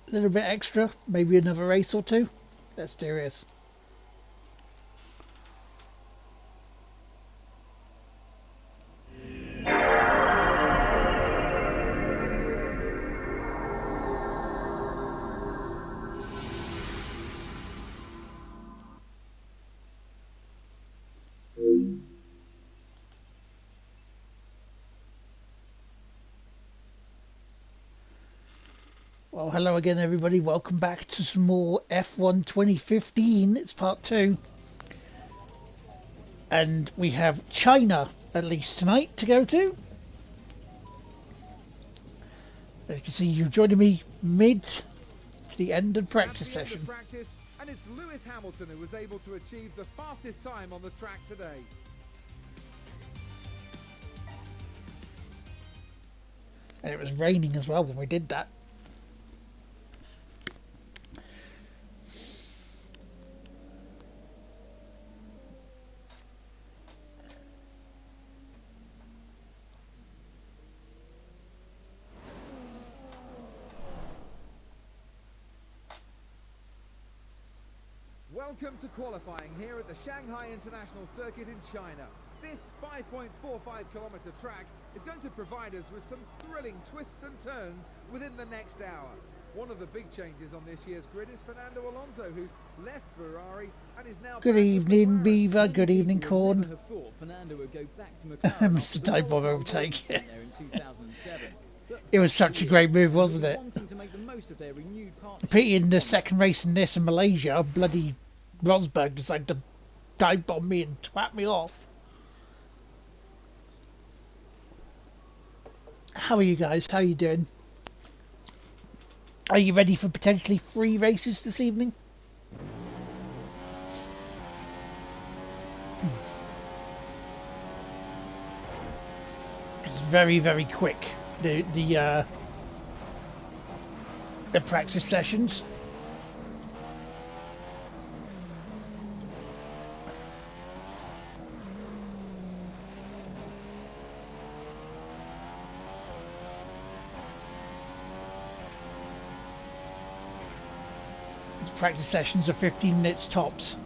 A little bit extra, maybe another race or two. Let's do this. Well, hello again, everybody. Welcome back to some more F1 2015. It's part 2. And we have China, at least tonight, to go to. As you can see, you're joining me mid to the end of practice session. And it's Lewis Hamilton who was able to achieve the fastest time on the track today. And it was raining as well when we did that. Welcome to qualifying here at the Shanghai International Circuit in China. This 5.45 kilometer track is going to provide us with some thrilling twists and turns within the next hour. One of the big changes on this year's grid is Fernando Alonso, who's left Ferrari and is now... Good evening, Beaver. Good evening, Corn. Mr. Dybomb overtake. It was such a great move, wasn't it? Pity in the second race in this in Malaysia, bloody Rosberg decided to dive bomb me and twat me off. How are you guys? How are you doing? Are you ready for potentially 3 races this evening? It's very, very quick. The practice sessions. These practice sessions are 15 minutes tops.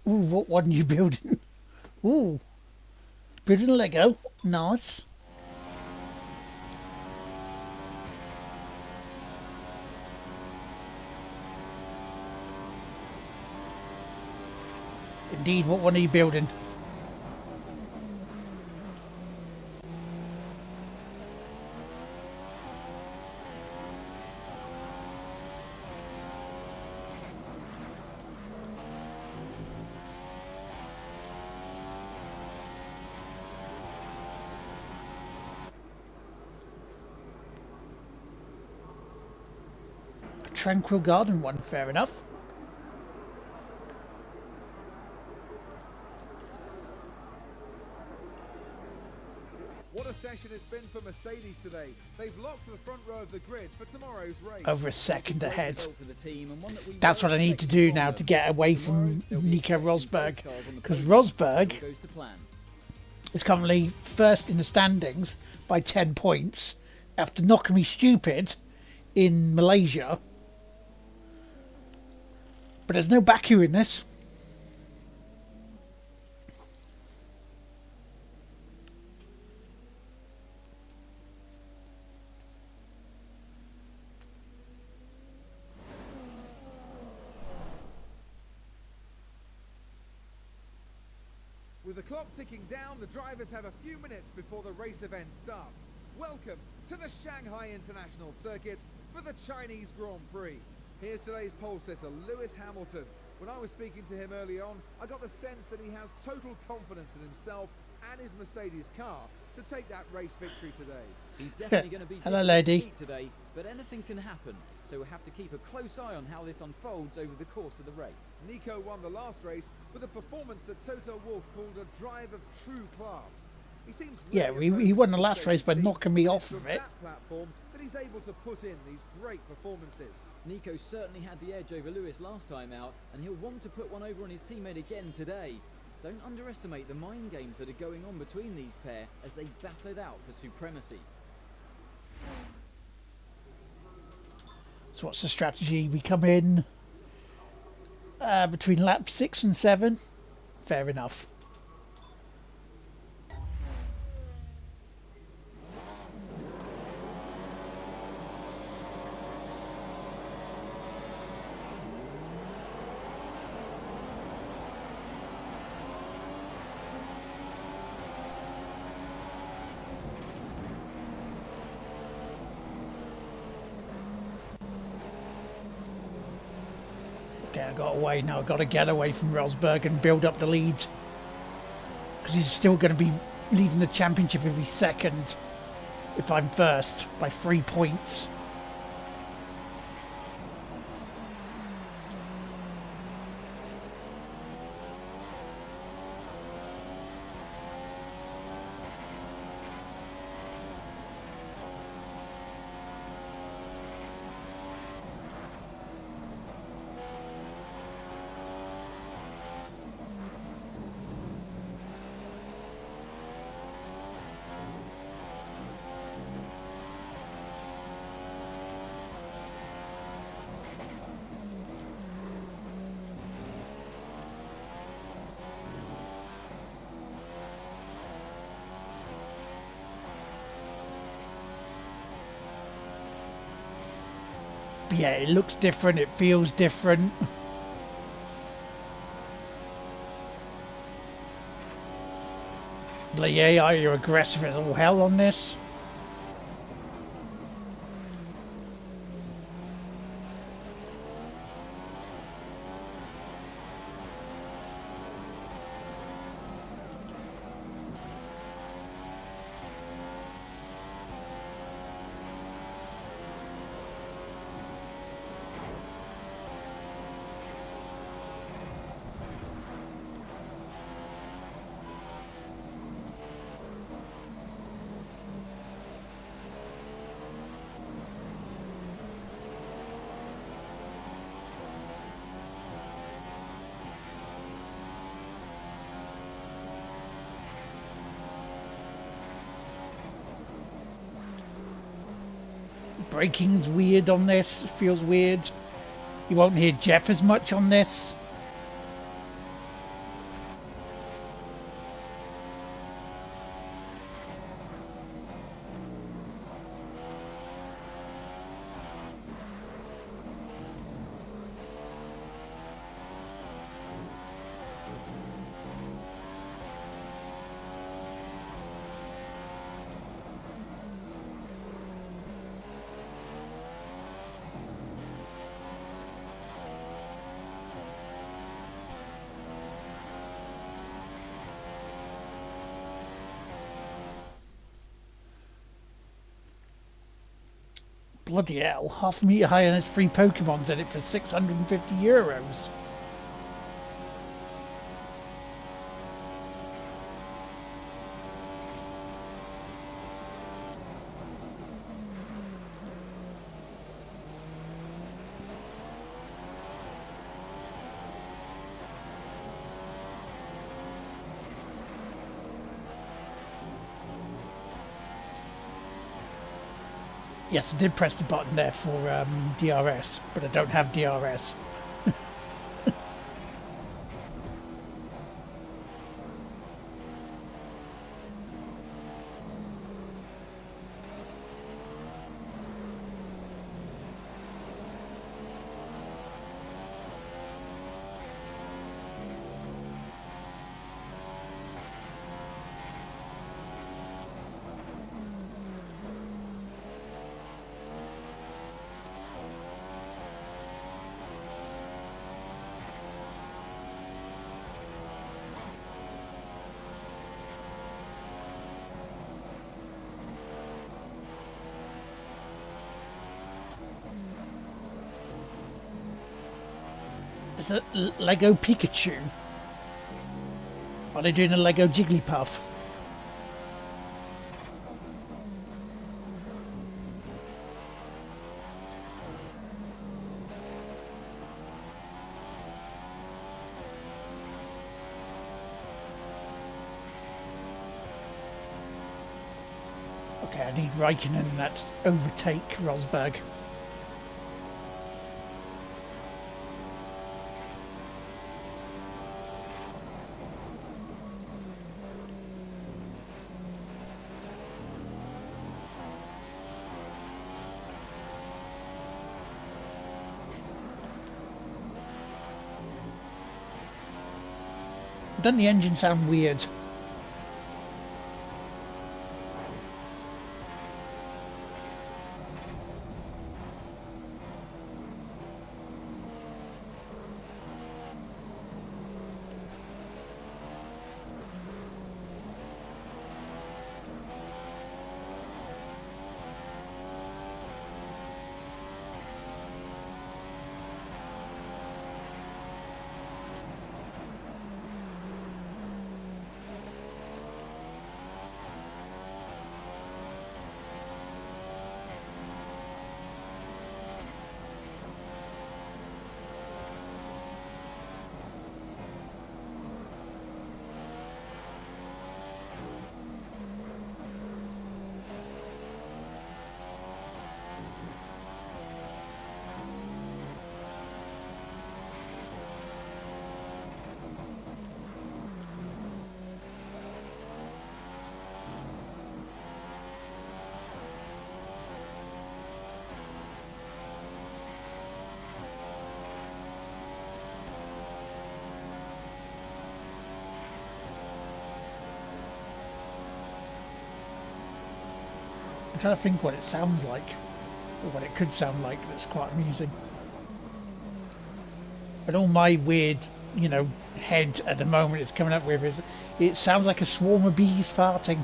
Ooh, what one are you building? Ooh, building a Lego. Nice. Indeed, what one are you building? Tranquil Garden one, fair enough. What a session it's been for Mercedes today. They've locked the front row of the grid for tomorrow's race. Over a second ahead. That's what I need to do now to get away from Nico Rosberg, because Rosberg is currently first in the standings by 10 points after knocking me stupid in Malaysia. But there's no Baku in this. With the clock ticking down, the drivers have a few minutes before the race event starts. Welcome to the Shanghai International Circuit for the Chinese Grand Prix. Here's today's pole sitter, Lewis Hamilton. When I was speaking to him early on, I got the sense that he has total confidence in himself and his Mercedes car to take that race victory today. He's definitely going to be Hello, difficult to lady. beat today, but anything can happen, so we'll have to keep a close eye on how this unfolds over the course of the race. Nico won the last race with a performance that Toto Wolff called a drive of true class. He seems Yeah, really he won the approaching last race by Mercedes knocking me team, off and of it's it. from that platform that he's able to put in these great performances. Nico certainly had the edge over Lewis last time out, and he'll want to put one over on his teammate again today. Don't underestimate the mind games that are going on between these pair as they battle it out for supremacy. So what's the strategy? We come in between laps 6 and 7. Fair enough. Okay, I got away now. I've got to get away from Rosberg and build up the lead. Because he's still going to be leading the championship if he's second. If I'm first by 3 points. But yeah, it looks different, it feels different. The AI, you're aggressive as all hell on this. Braking's weird on this, it feels weird. You won't hear Jeff as much on this. Bloody hell, half a metre high and there's 3 Pokemons in it for €650. Yes, I did press the button there for DRS, but I don't have DRS. It's a Lego Pikachu. Are they doing a Lego Jigglypuff? Okay, I need Raikkonen and that to overtake Rosberg. Doesn't the engine sound weird? I'm trying to think what it sounds like, or what it could sound like. That's quite amusing. But all my weird, you know, head at the moment is coming up with is it sounds like a swarm of bees farting.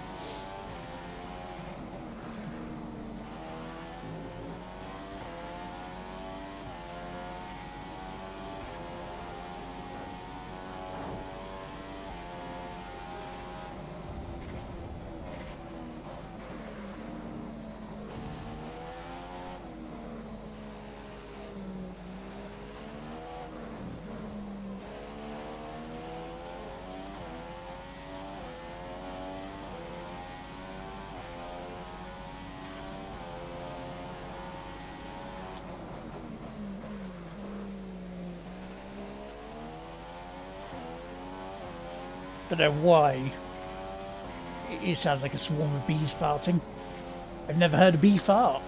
Don't know why it sounds like a swarm of bees farting. I've never heard a bee fart.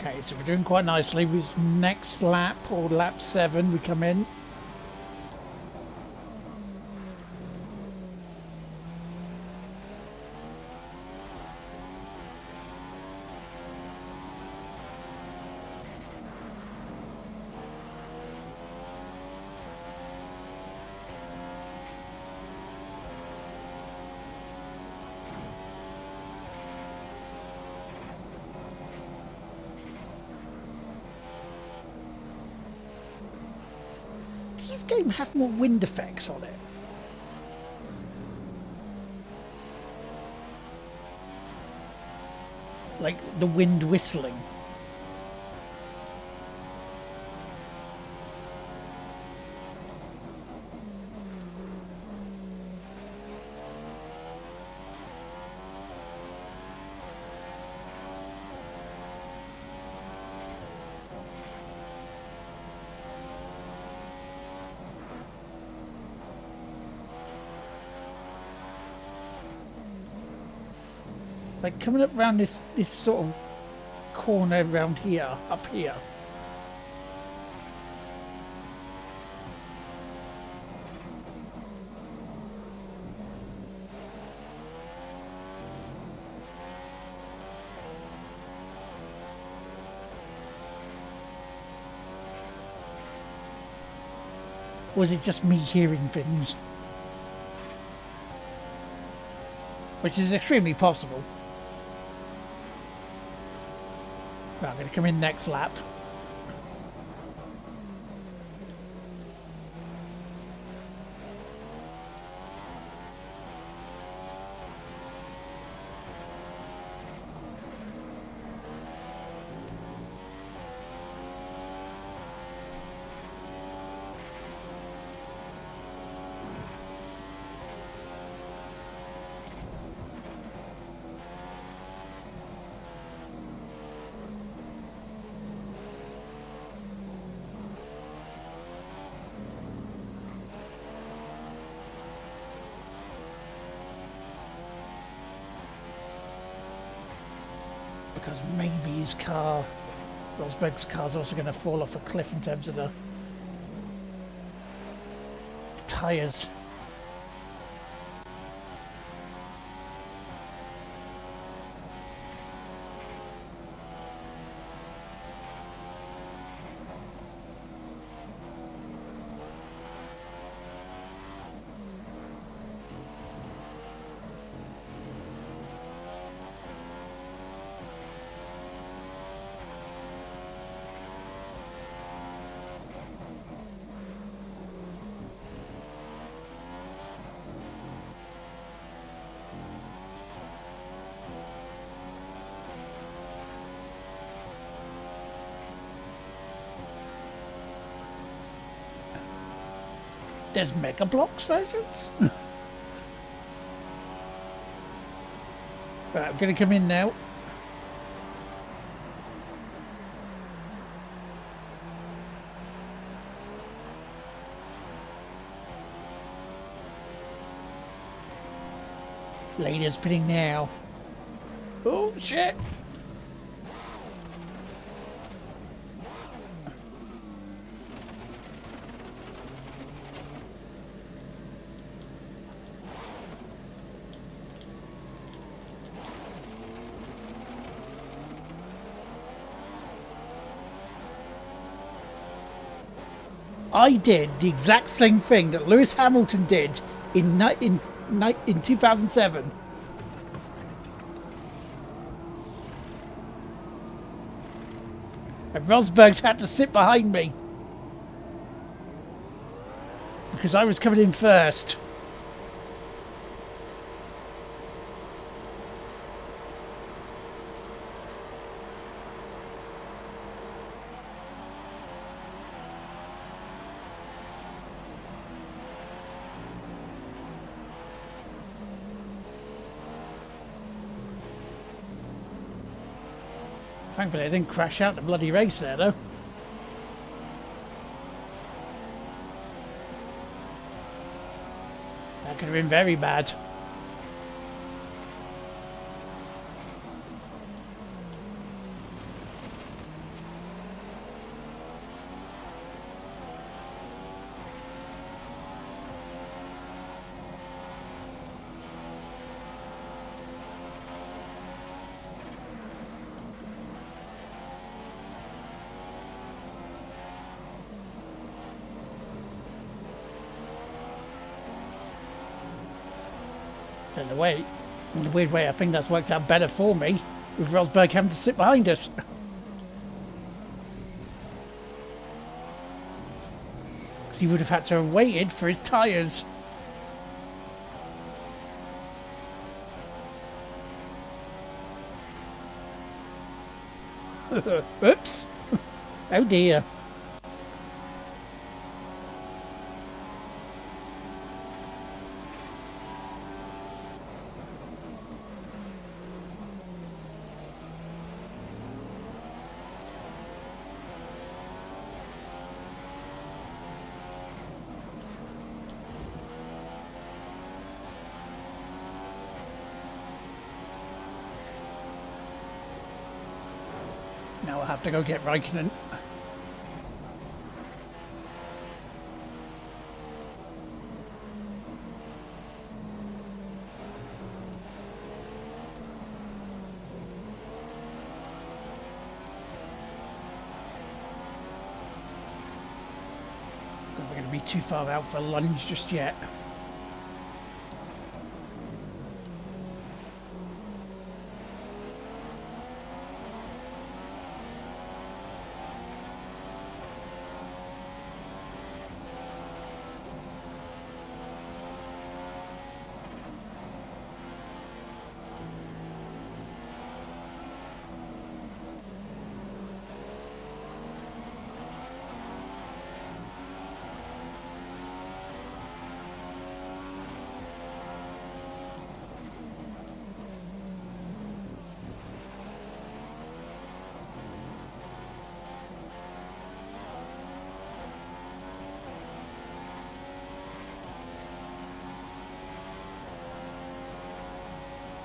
Okay, so we're doing quite nicely. With next lap, or lap 7, we come in. Does this game have more wind effects on it? Like the wind whistling. Like coming up around this sort of corner around here, up here. Or is it just me hearing things? Which is extremely possible. Right, I'm going to come in next lap. Because maybe his car, Rosberg's car's also going to fall off a cliff in terms of the tyres. There's Mega Bloks versions? Right, I'm going to come in now. Leader's pitting now. Oh, shit! I did the exact same thing that Lewis Hamilton did in 2007. And Rosberg's had to sit behind me because I was coming in first. Thankfully I didn't crash out the bloody race there though. That could have been very bad. In a weird way, I think that's worked out better for me, with Rosberg having to sit behind us. Because he would have had to have waited for his tyres. Oops. Oh dear. Now I have to go get Raikkonen. Don't think I'm going to be too far out for a lunge just yet.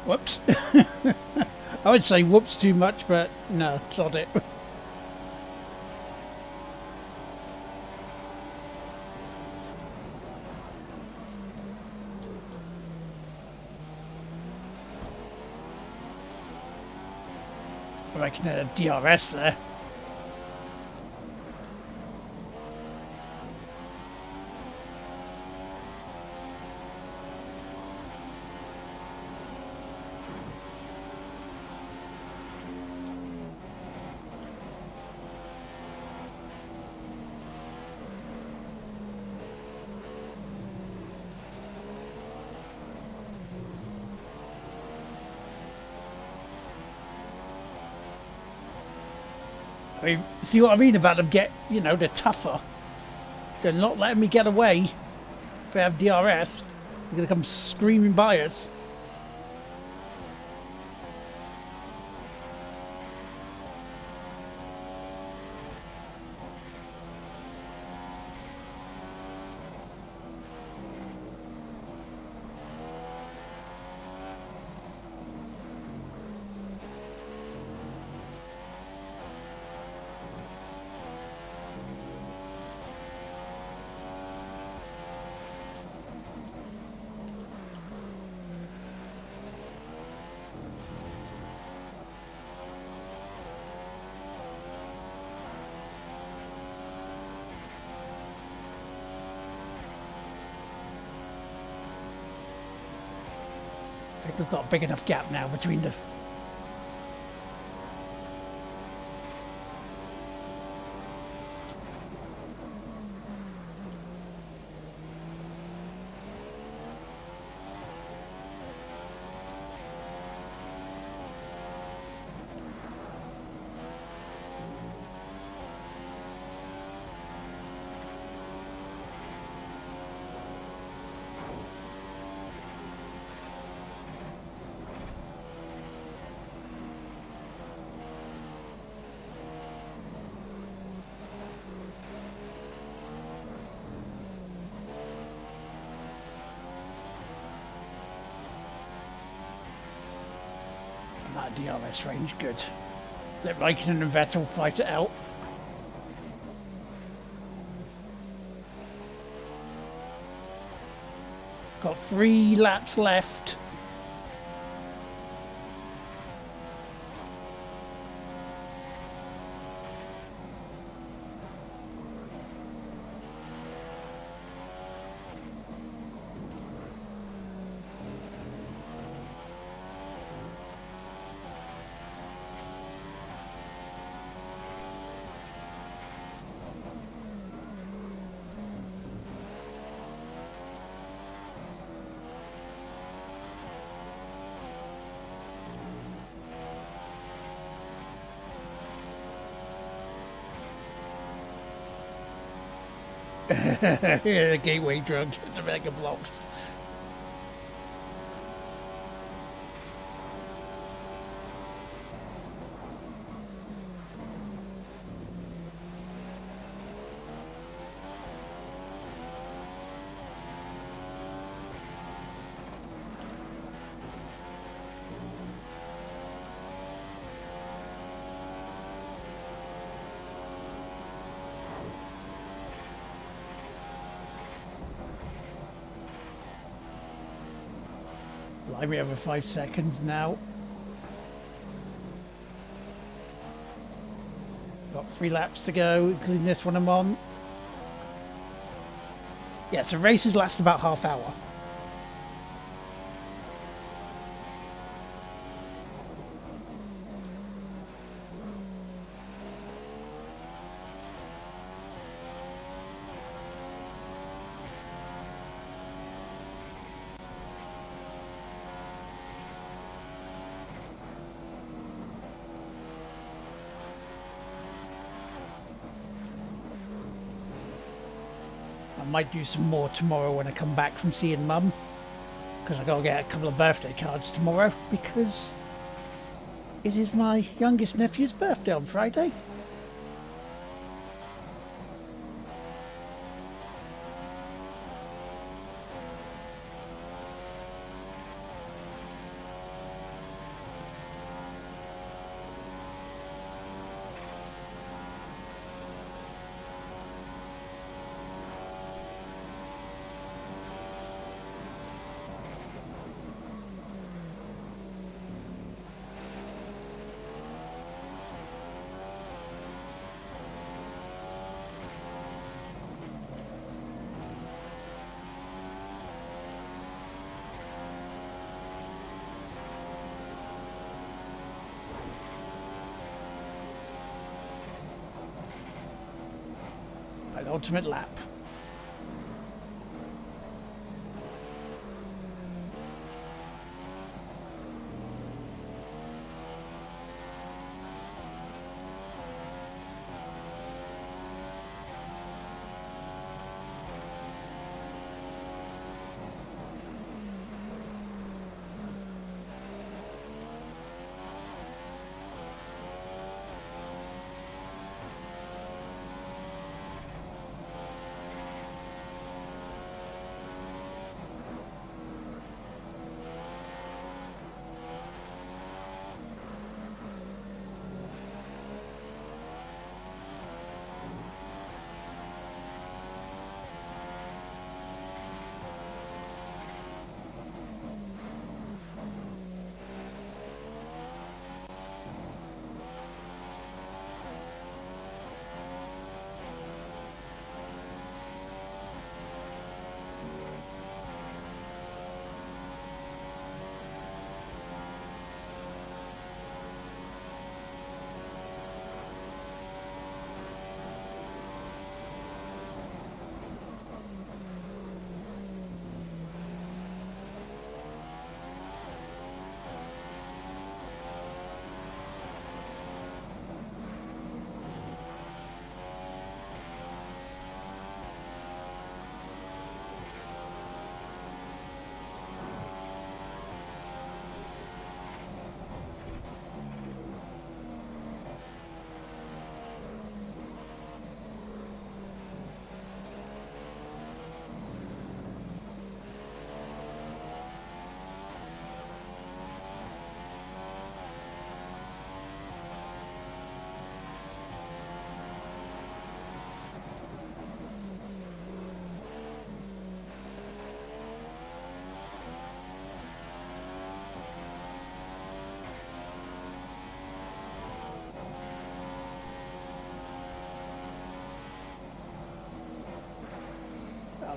Whoops. I would say whoops too much, but no, sod it. I reckon a DRS there. I mean, see what I mean about them you know, they're tougher. They're not letting me get away if they have DRS. They're going to come screaming by us. I think we've got a big enough gap now between the... That DRS range, good. Let Raikkonen and Vettel fight it out. Got 3 laps left. Yeah, gateway drug to Mega Blocks. Blimey, over 5 seconds now. Got 3 laps to go, including this one I'm on. Yeah, so races last about half hour. I might do some more tomorrow when I come back from seeing Mum, because I got to get a couple of birthday cards tomorrow, because it is my youngest nephew's birthday on Friday. Ultimate lap.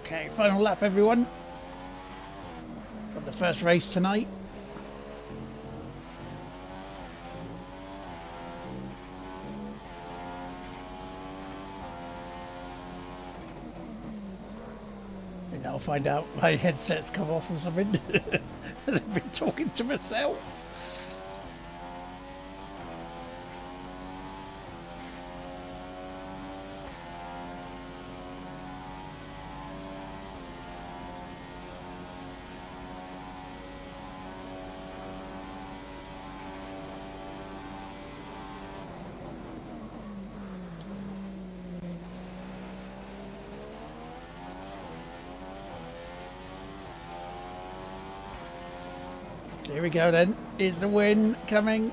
Okay, final lap everyone of the first race tonight. And I'll find out my headset's come off or something. I've been talking to myself. Here we go then. Is the win coming?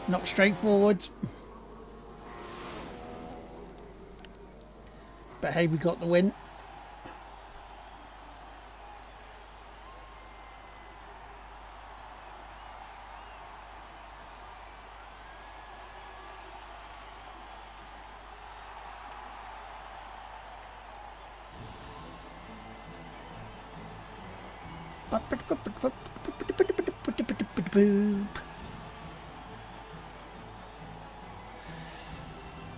Not straightforward. But hey, we got the win.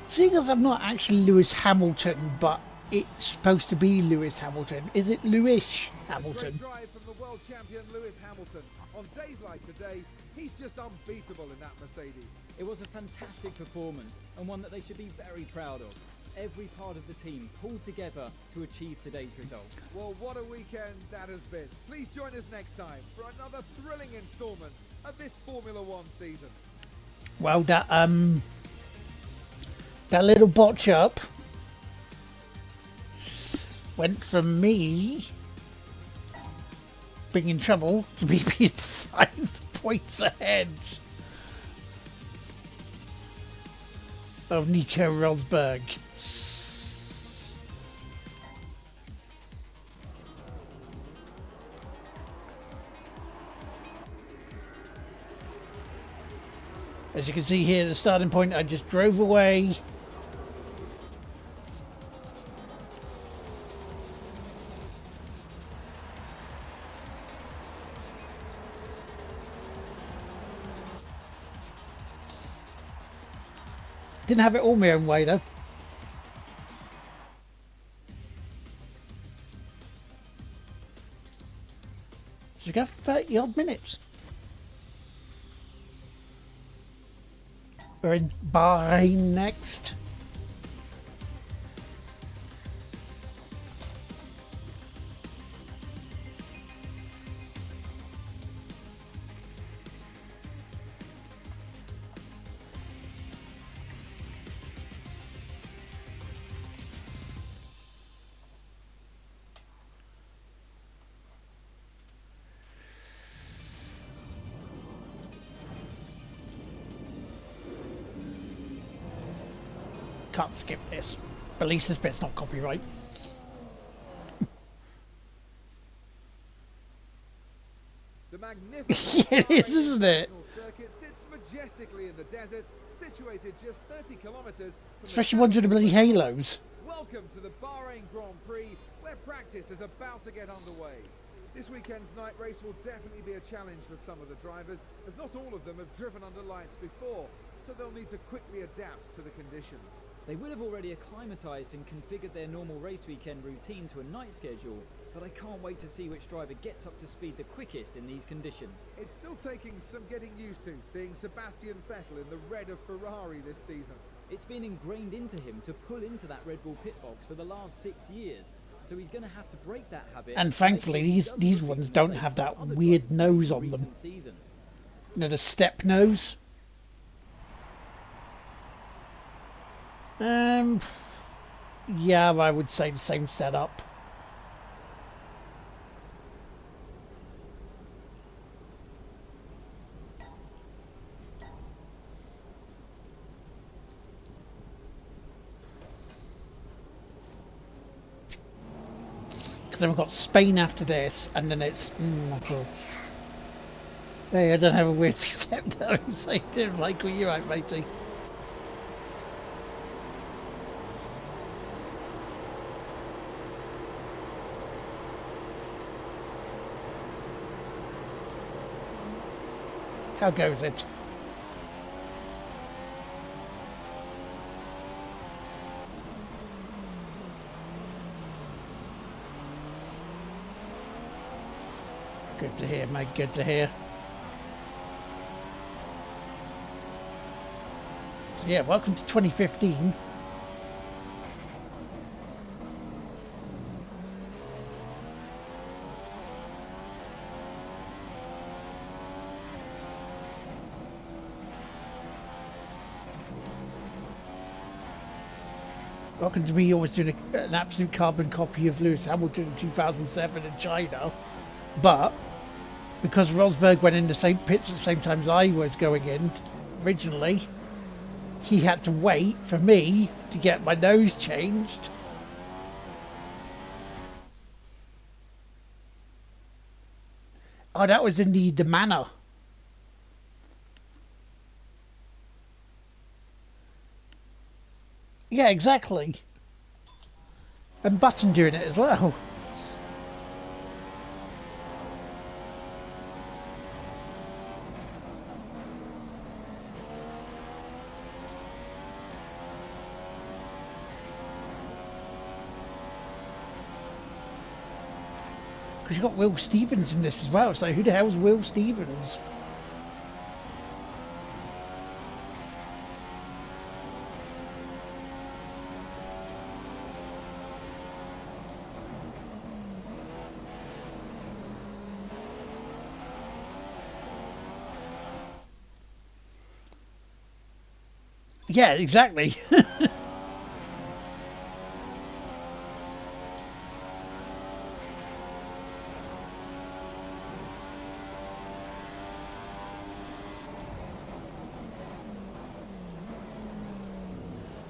Seeing as I'm not actually Lewis Hamilton, but it's supposed to be Lewis Hamilton, is it Lewis Hamilton? Great drive from the world champion Lewis Hamilton. On days like today, he's just unbeatable in that Mercedes. It was a fantastic performance and one that they should be very proud of. Every part of the team pulled together to achieve today's result. Well, what a weekend that has been. Please join us next time for another thrilling instalment of this Formula One season. Well, that little botch up went from me being in trouble to me being 5 points ahead of Nico Rosberg. As you can see here, the starting point, I just drove away. Didn't have it all my own way though. Should go 30 odd minutes. We're in Bahrain next. Can't skip this. But at least this bit's not copyright. The magnificent Yeah, it is, isn't it? circuit sits majestically in the desert, situated just 30 kilometers from Especially the ones with the bloody halos. Welcome to the Bahrain Grand Prix, where practice is about to get underway. This weekend's night race will definitely be a challenge for some of the drivers, as not all of them have driven under lights before, so they'll need to quickly adapt to the conditions. They would have already acclimatised and configured their normal race weekend routine to a night schedule, but I can't wait to see which driver gets up to speed the quickest in these conditions. It's still taking some getting used to, seeing Sebastian Vettel in the red of Ferrari this season. It's been ingrained into him to pull into that Red Bull pit box for the last 6 years, so he's going to have to break that habit. And thankfully, these ones don't have that weird nose on them. You know, the step nose. Yeah, I would say the same setup. Because then we've got Spain after this, and then it's... Hey, I don't have a weird step nose. I didn't like what you right, matey. How goes it? Good to hear, mate. Good to hear. So yeah, welcome to 2015. Welcome to me always doing an absolute carbon copy of Lewis Hamilton in 2007 in China. But because Rosberg went in the same pits at the same time as I was going in originally, he had to wait for me to get my nose changed. Oh, that was in the manor. Yeah, exactly. And Button doing it as well. Because you've got Will Stevens in this as well. So who the hell's Will Stevens? Yeah, exactly.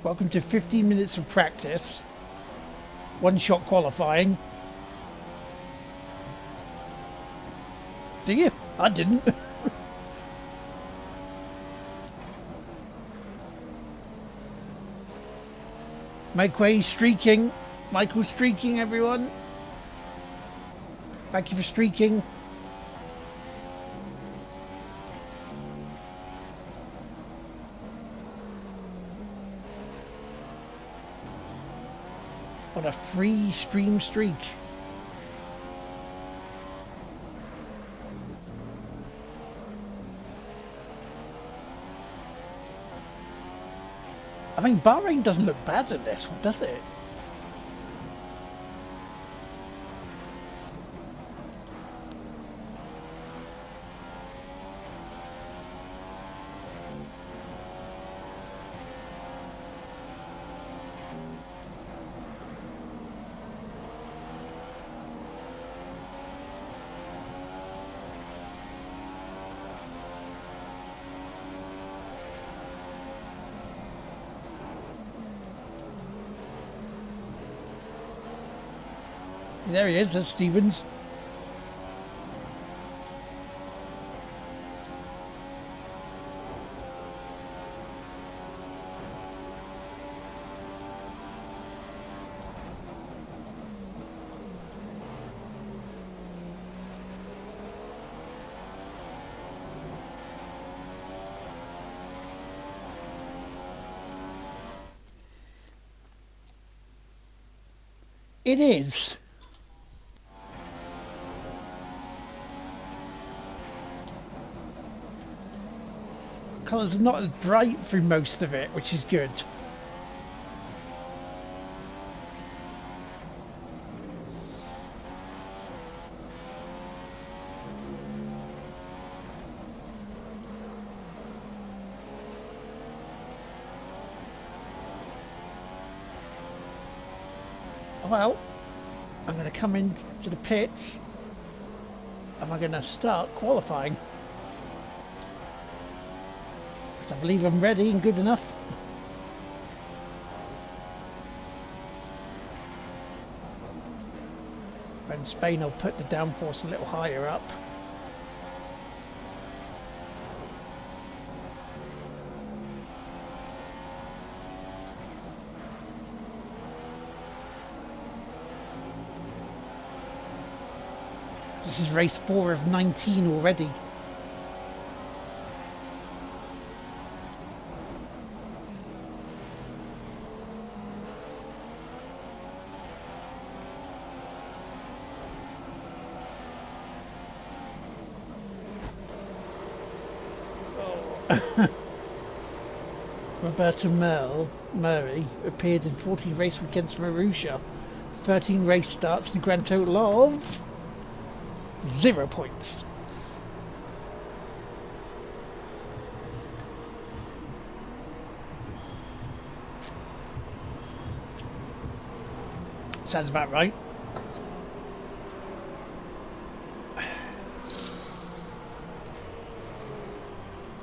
Welcome to 15 minutes of practice. One shot qualifying. Do you? I didn't. Make way, streaking. Michael streaking, everyone. Thank you for streaking. What a free stream streak. I mean, Bahrain doesn't look bad at this one, does it? There he is, there's Stevens. It is. Colours are not as bright through most of it, which is good. Well, I'm going to come into the pits. Am I going to start qualifying? I believe I'm ready and good enough. In Spain, I'll put the downforce a little higher up. This is race 4 of 19 already. Roberto Murray appeared in 14 race weekends for Marussia. 13 race starts and a grand total of 0 points. Sounds about right.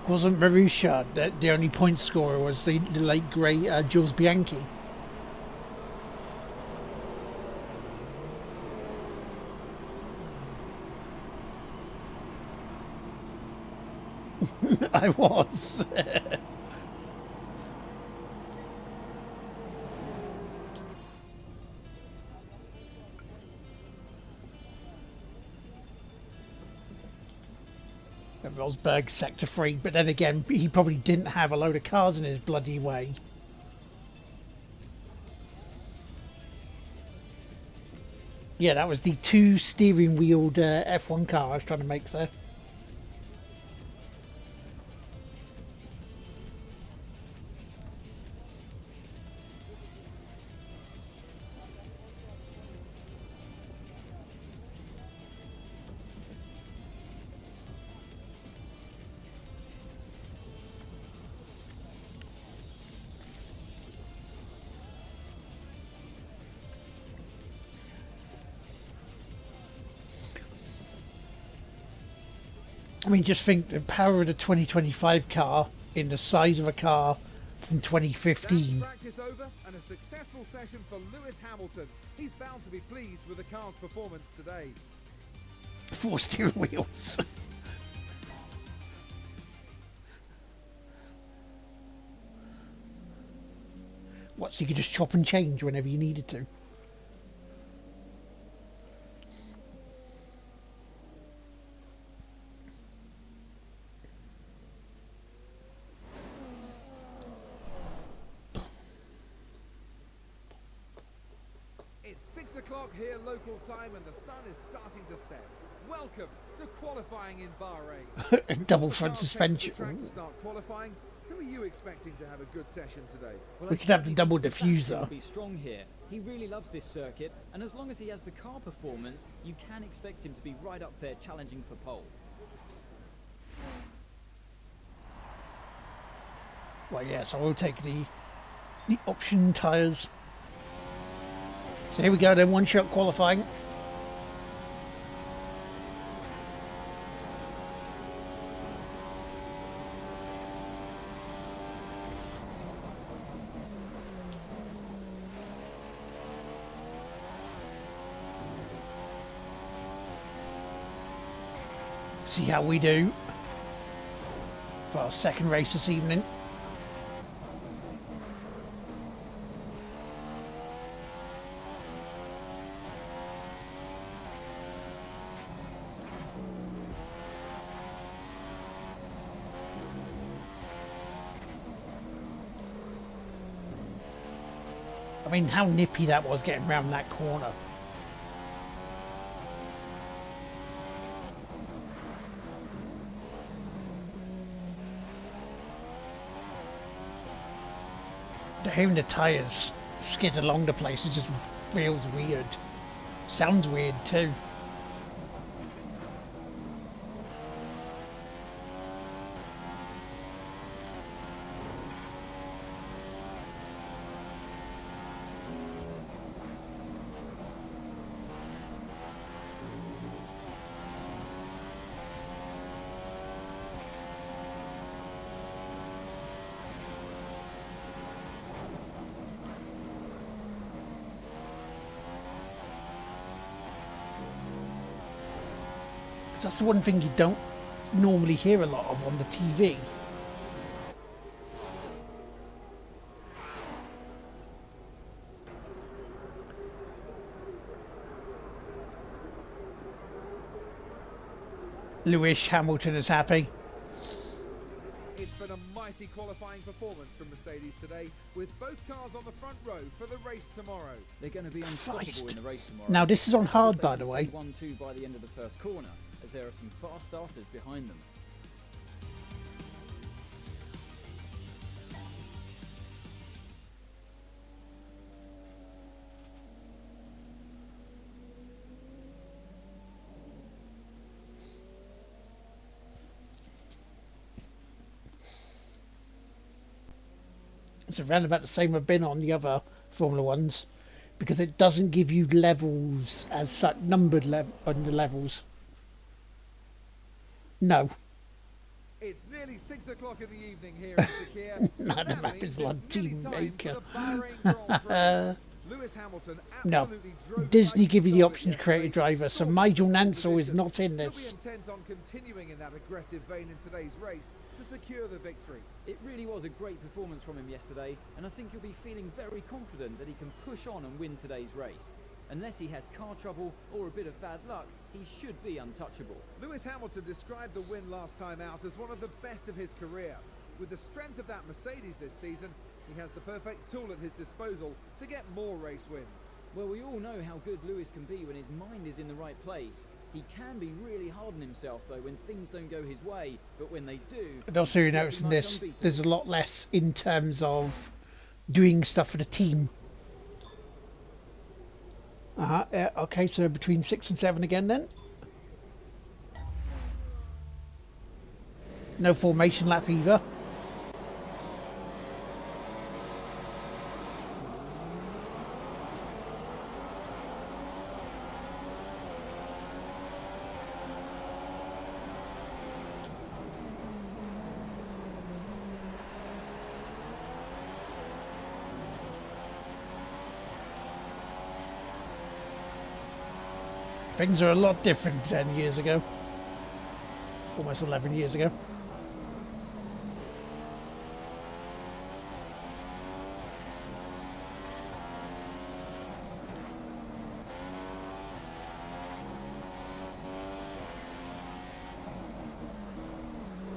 Wasn't Marussia that the only point scorer was the late great Jules Bianchi? I was. Rosberg sector 3, but then again he probably didn't have a load of cars in his bloody way. Yeah, that was the 2 steering wheeled F1 car I was trying to make there. I mean, just think the power of the 2025 car in the size of a car from 2015. That's practice over and a successful session for Lewis Hamilton. He's bound to be pleased with the car's performance today. 4 steering wheels. What, so you could just chop and change whenever you needed to? It's 6 o'clock here local time and the sun is starting to set. Welcome to qualifying in Bahrain. Double Before the front car takes suspension. the track to start qualifying, who are you expecting to have a good session today? Well, We I could have the certainly double think Sebastian diffuser. will be strong here. He really loves this circuit, and as long as he has the car performance, you can expect him to be right up there challenging for pole. Well, yes, I will take the option tyres. So here we go then, 1-shot qualifying. See how we do for our second race this evening. I mean, how nippy that was getting round that corner. Hearing the tyres skid along the place, it just feels weird. Sounds weird too. That's the one thing you don't normally hear a lot of on the TV. Lewis Hamilton is happy. It's been a mighty qualifying performance from Mercedes today, with both cars on the front row for the race tomorrow. They're going to be unstoppable Christ. in the race tomorrow. Now this is on Let's hard, hope they by can the way. stay 1-2 by the end of the first corner, as there are some fast starters behind them. It's around about the same I've been on the other Formula Ones, because it doesn't give you levels as such, numbered on the levels. No. It's nearly 6 o'clock in the evening here in Sakhir. No, the That map means is it's like nearly Team time Maker. for the Bahrain Grand Prix. Lewis Hamilton No. absolutely drove Disney like give you the he option to create a yesterday. driver, so Strong Nigel pole Mansell is position. not in He'll this. be intent on continuing in that aggressive vein in today's race to secure the victory. It really was a great performance from him yesterday, and I think he'll be feeling very confident that he can push on and win today's race. Unless he has car trouble or a bit of bad luck, he should be untouchable. Lewis Hamilton described the win last time out as one of the best of his career. With the strength of that Mercedes this season, he has the perfect tool at his disposal to get more race wins. Well, we all know how good Lewis can be when his mind is in the right place. He can be really hard on himself, though, when things don't go his way. But when they do... And also, you he's notice in pretty much this, unbeatable. there's a lot less in terms of doing stuff for the team. Yeah, okay, so between 6 and 7 again then. No formation lap either. Things are a lot different 10 years ago. Almost 11 years ago.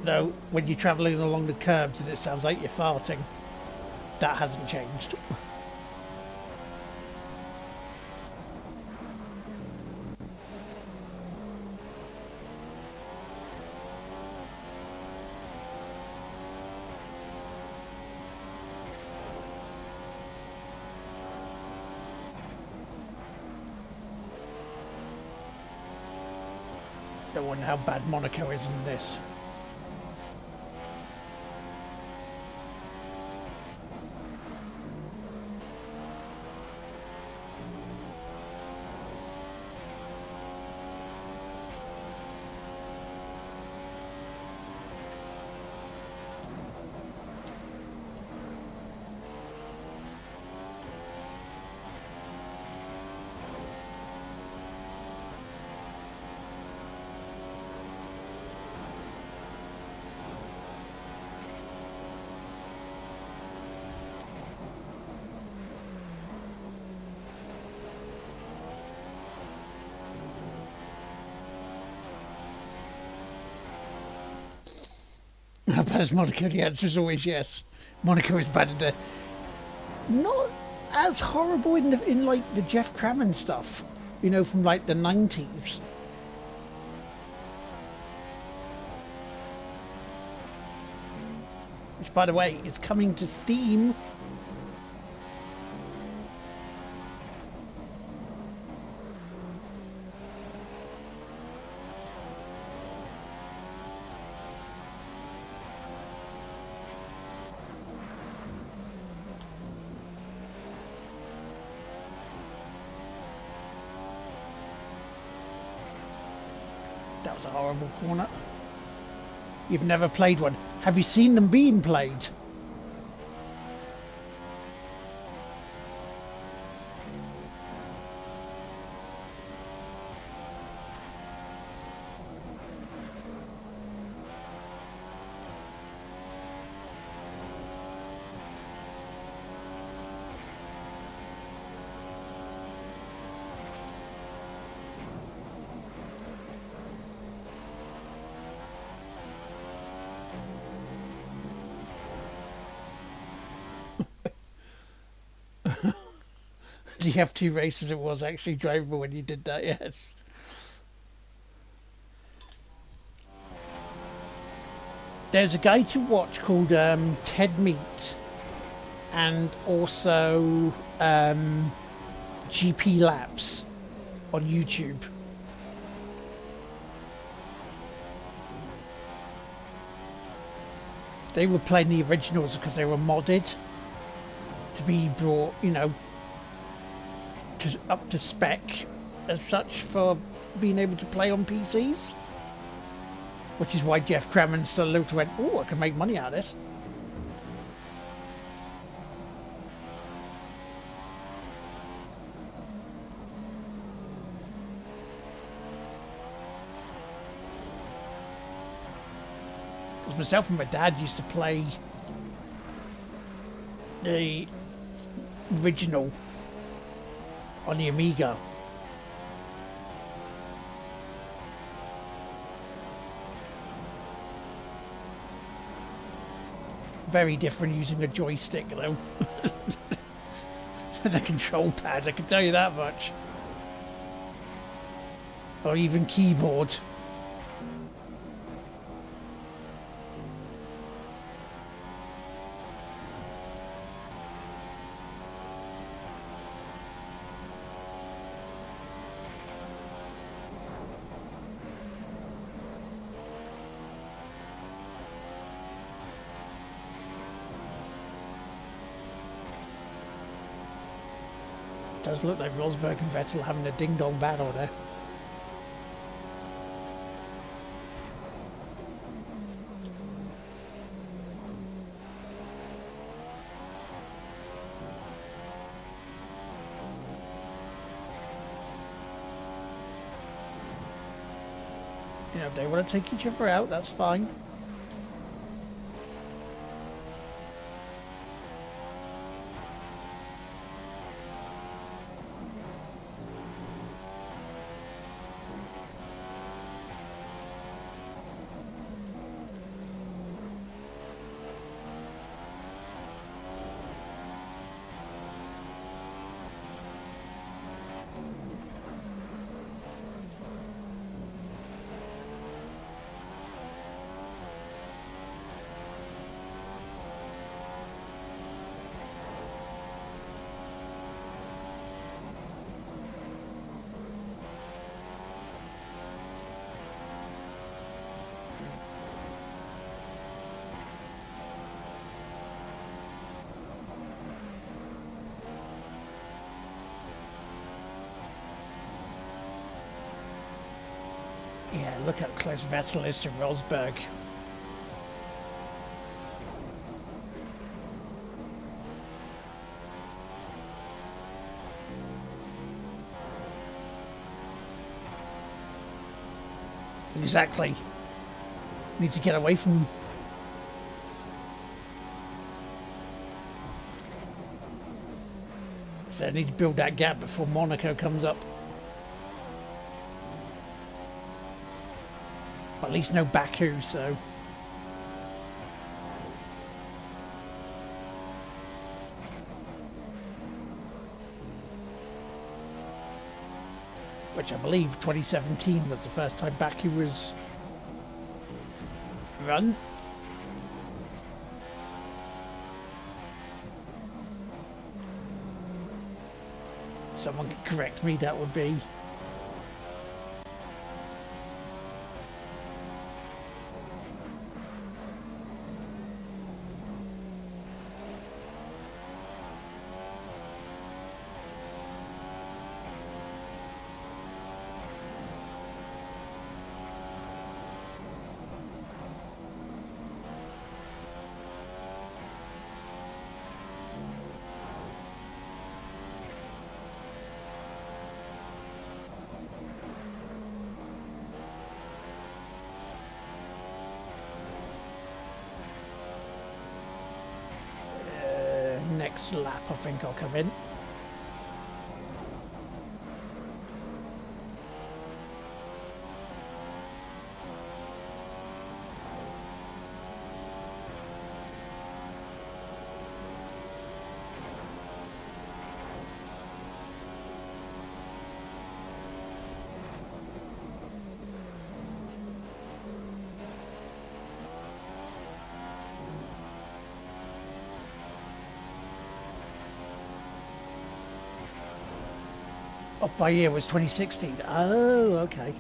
Though, when you're travelling along the curbs and it sounds like you're farting, that hasn't changed. Don't wonder how bad Monaco is in this. How bad is Monaco? The answer is always yes. Monaco is bad in there. Not as horrible in like the Jeff Crammond stuff, you know, from like the 90s. Which, by the way, is coming to Steam. That was a horrible corner. You've never played one. Have you seen them being played? The F2 races, it was actually drivable when you did that, yes. There's a guy to watch called Ted Meat, and also GP Laps on YouTube. They were playing the originals because they were modded to be brought, you know, up to spec as such for being able to play on PCs, which is why Jeff Crammond still looked and went, oh, I can make money out of this. Because myself and my dad used to play the original on the Amiga. Very different using a joystick though. the control pad, I can tell you that much. Or even keyboard. Does look like Rosberg and Vettel having a ding-dong battle there. You know, if they want to take each other out, that's fine. Yeah, look how close Vettel is to Rosberg. Exactly. Need to get away from... So I need to build that gap before Monaco comes up. Well, at least no Baku, so... Which I believe 2017 was the first time Baku was run. Someone could correct me, that would be. Next lap, I think I'll come in. Off by year was 2016. Oh, okay.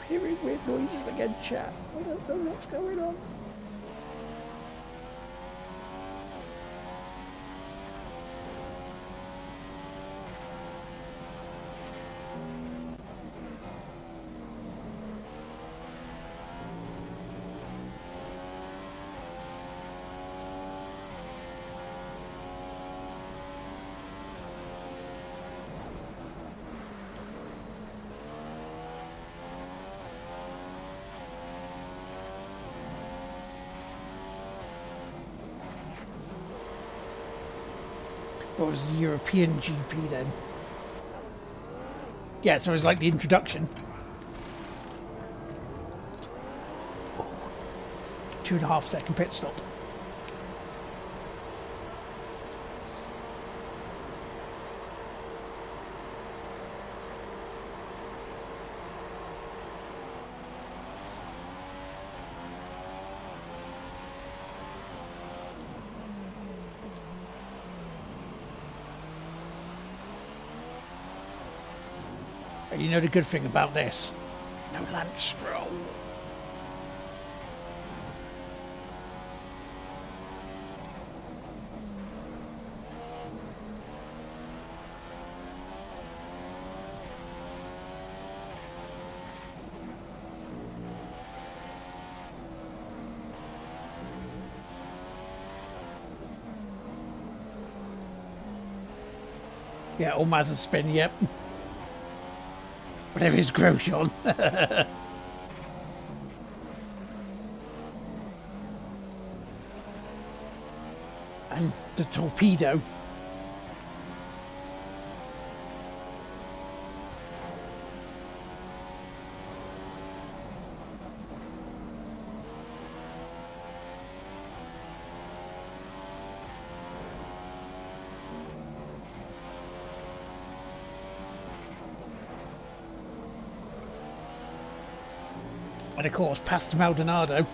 Hearing weird noises again, chat. I don't know what's going on. Or was it the European GP then? Yeah, so it was like the introduction. Oh, 2.5 second pit stop. And you know the good thing about this? No Lance Stroll. Yeah, all Mazda spin, yep. Whatever is Grosjean. And the torpedo. And of course, past Maldonado.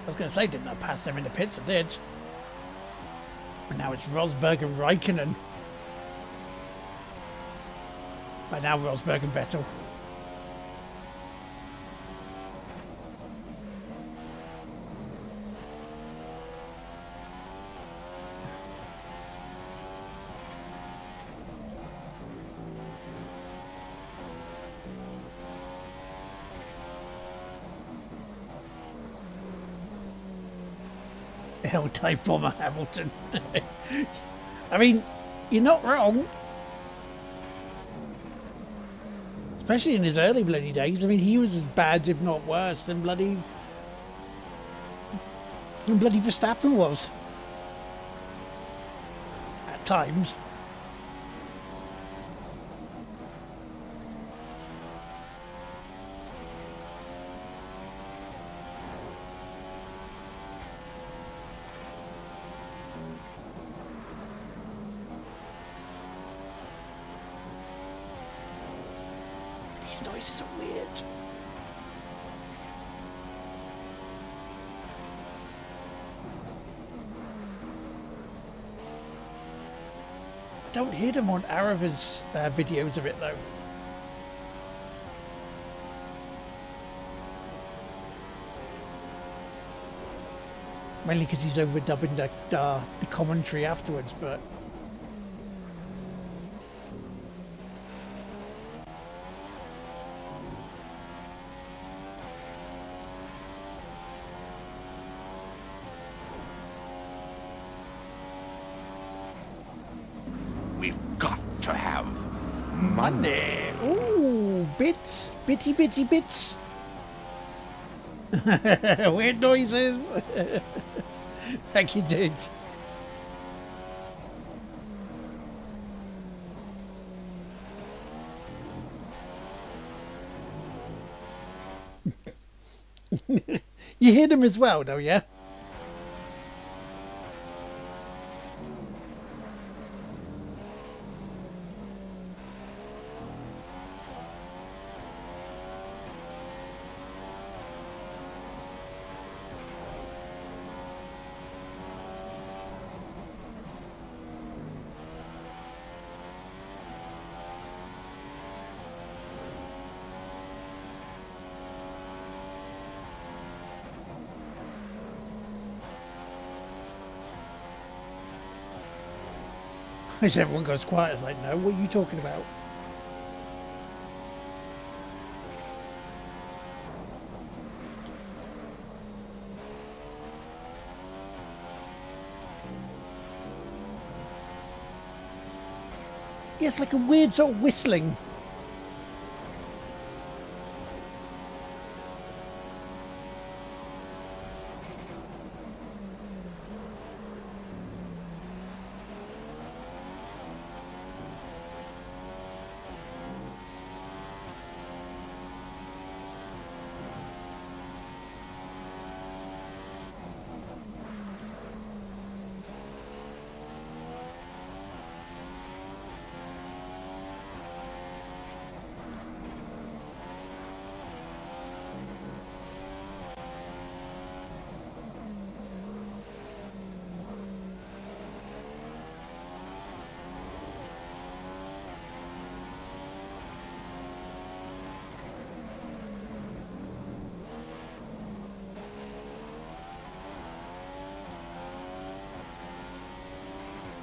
I was going to say, didn't I pass them in the pits? I did. But now it's Rosberg and Raikkonen. But now Rosberg and Vettel. Hell-type bomber Hamilton. I mean, you're not wrong. Especially in his early bloody days. I mean, he was as bad, if not worse, than bloody Verstappen was. At times. These noises are weird. I don't hear them on Arava's videos of it though. Mainly because he's overdubbing the commentary afterwards, but We've got to have money. ooh, bits, bitty bits. Weird noises. Like you did. You hear them as well, though, yeah? As everyone goes quiet, it's like, no, what are you talking about? Yeah, it's like a weird sort of whistling.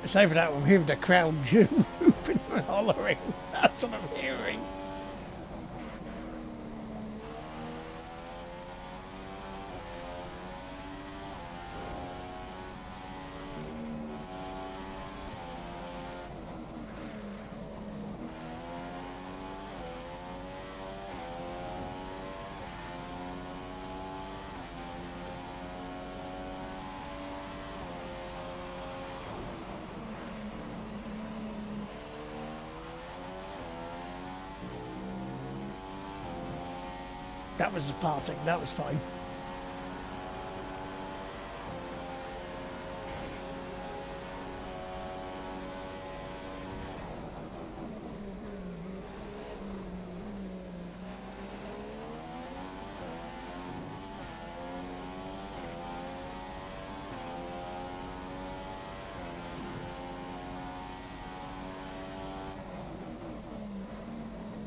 It's over that I'm hearing the crowd whooping and hollering. That's what I'm hearing. That was the farting, that was fine.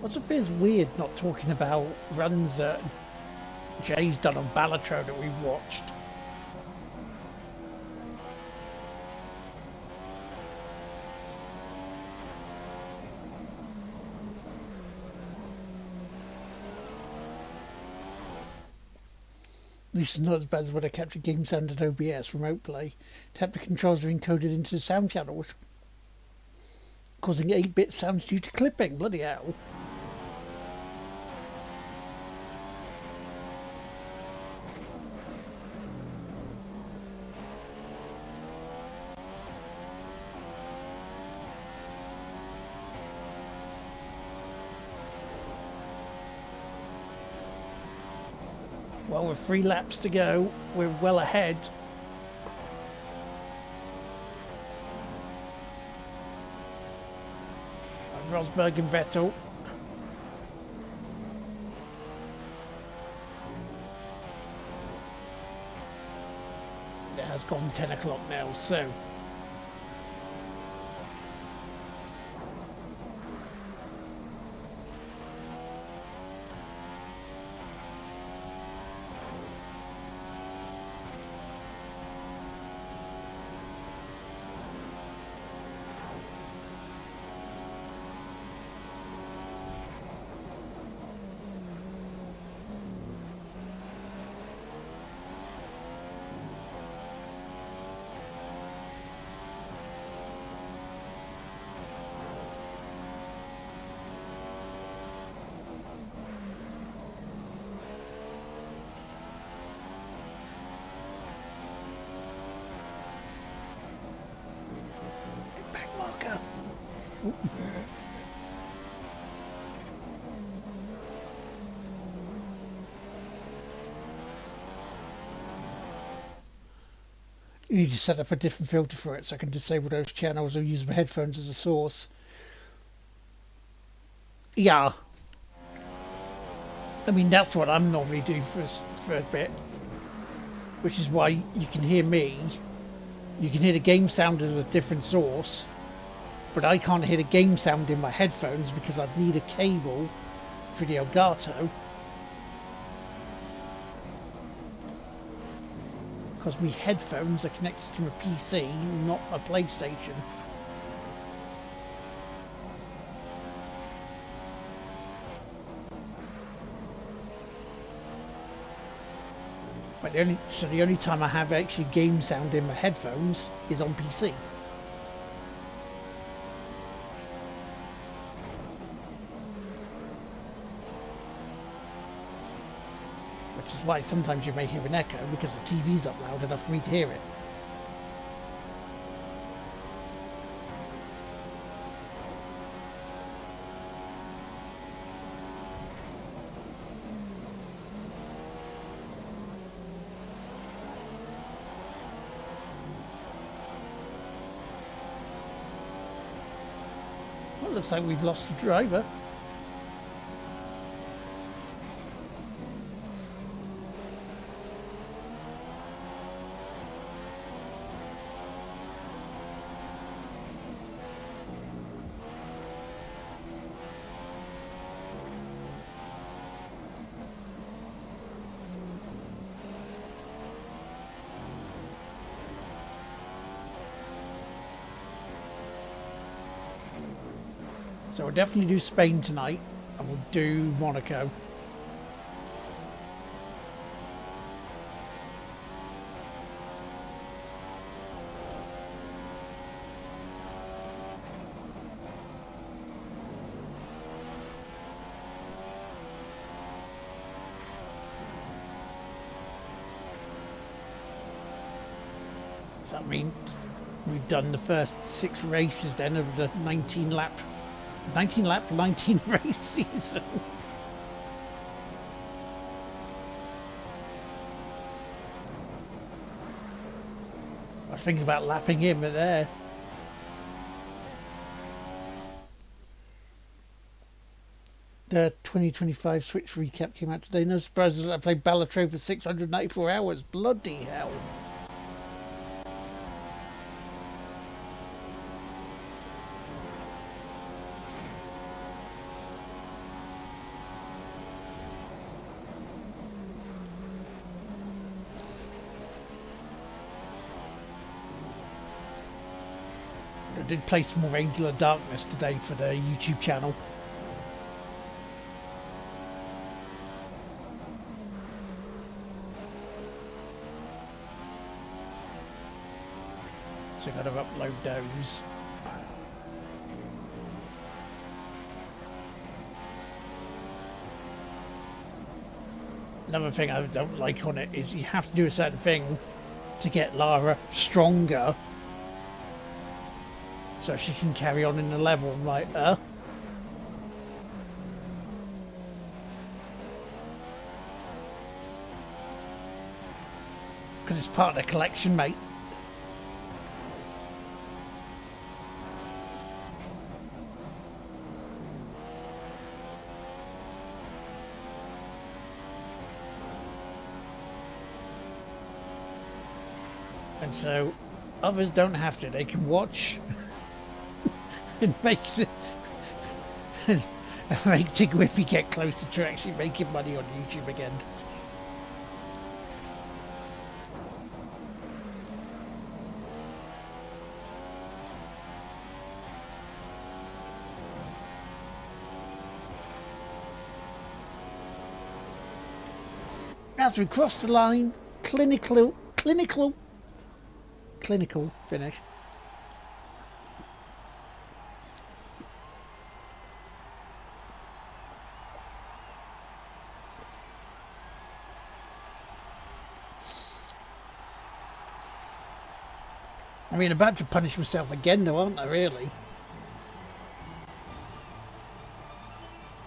Also feels weird not talking about runs that Jay's done on Balatro that we've watched. This is not as bad as when I captured game sound at OBS remote play. Tap the controls are encoded into the sound channels, causing 8-bit sounds due to clipping. Bloody hell. Well, with 3 laps to go, we're well ahead. Of Rosberg and Vettel. It has gone 10 o'clock now, so... You need to set up a different filter for it so I can disable those channels or use my headphones as a source. Yeah. I mean, that's what I'm normally doing for a bit. Which is why you can hear me. You can hear the game sound as a different source. But I can't hear the game sound in my headphones because I'd need a cable for the Elgato. Because my headphones are connected to my PC, not my PlayStation. But the only time I have actually game sound in my headphones is on PC. is why sometimes you may hear an echo, because the TV's up loud enough for me to hear it. Well, looks like we've lost the driver. So we'll definitely do Spain tonight, and we'll do Monaco. Does that mean we've done the first 6 races then of the 19 lap, 19 race season? I was thinking about lapping him at there. The 2025 Switch recap came out today. No surprises that I played Balatro for 694 hours. Bloody hell. I did play some more Angel of Darkness today for the YouTube channel. So I've got to upload those. Another thing I don't like on it is you have to do a certain thing to get Lara stronger so she can carry on in the level. I'm like, because it's part of the collection, mate. And so others don't have to. They can watch and make Tigwiffy get closer to actually making money on YouTube again. As we cross the line, clinical finish. I mean, about to punish myself again though, aren't I, really?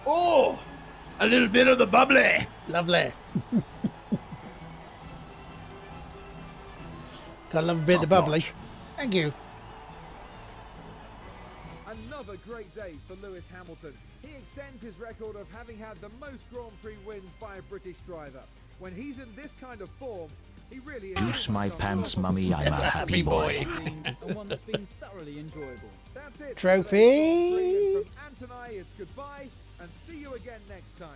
Oh, a little bit of the bubbly. Lovely. Gotta love a bit of bubbly. Thank you. Another great day for Lewis Hamilton. He extends his record of having had the most Grand Prix wins by a British driver. When he's in this kind of form, he really is. Juice my pants, mummy, I'm a happy boy. And one that's been thoroughly enjoyable. That's it. Trophy. From Anthony, it's goodbye and see you again next time.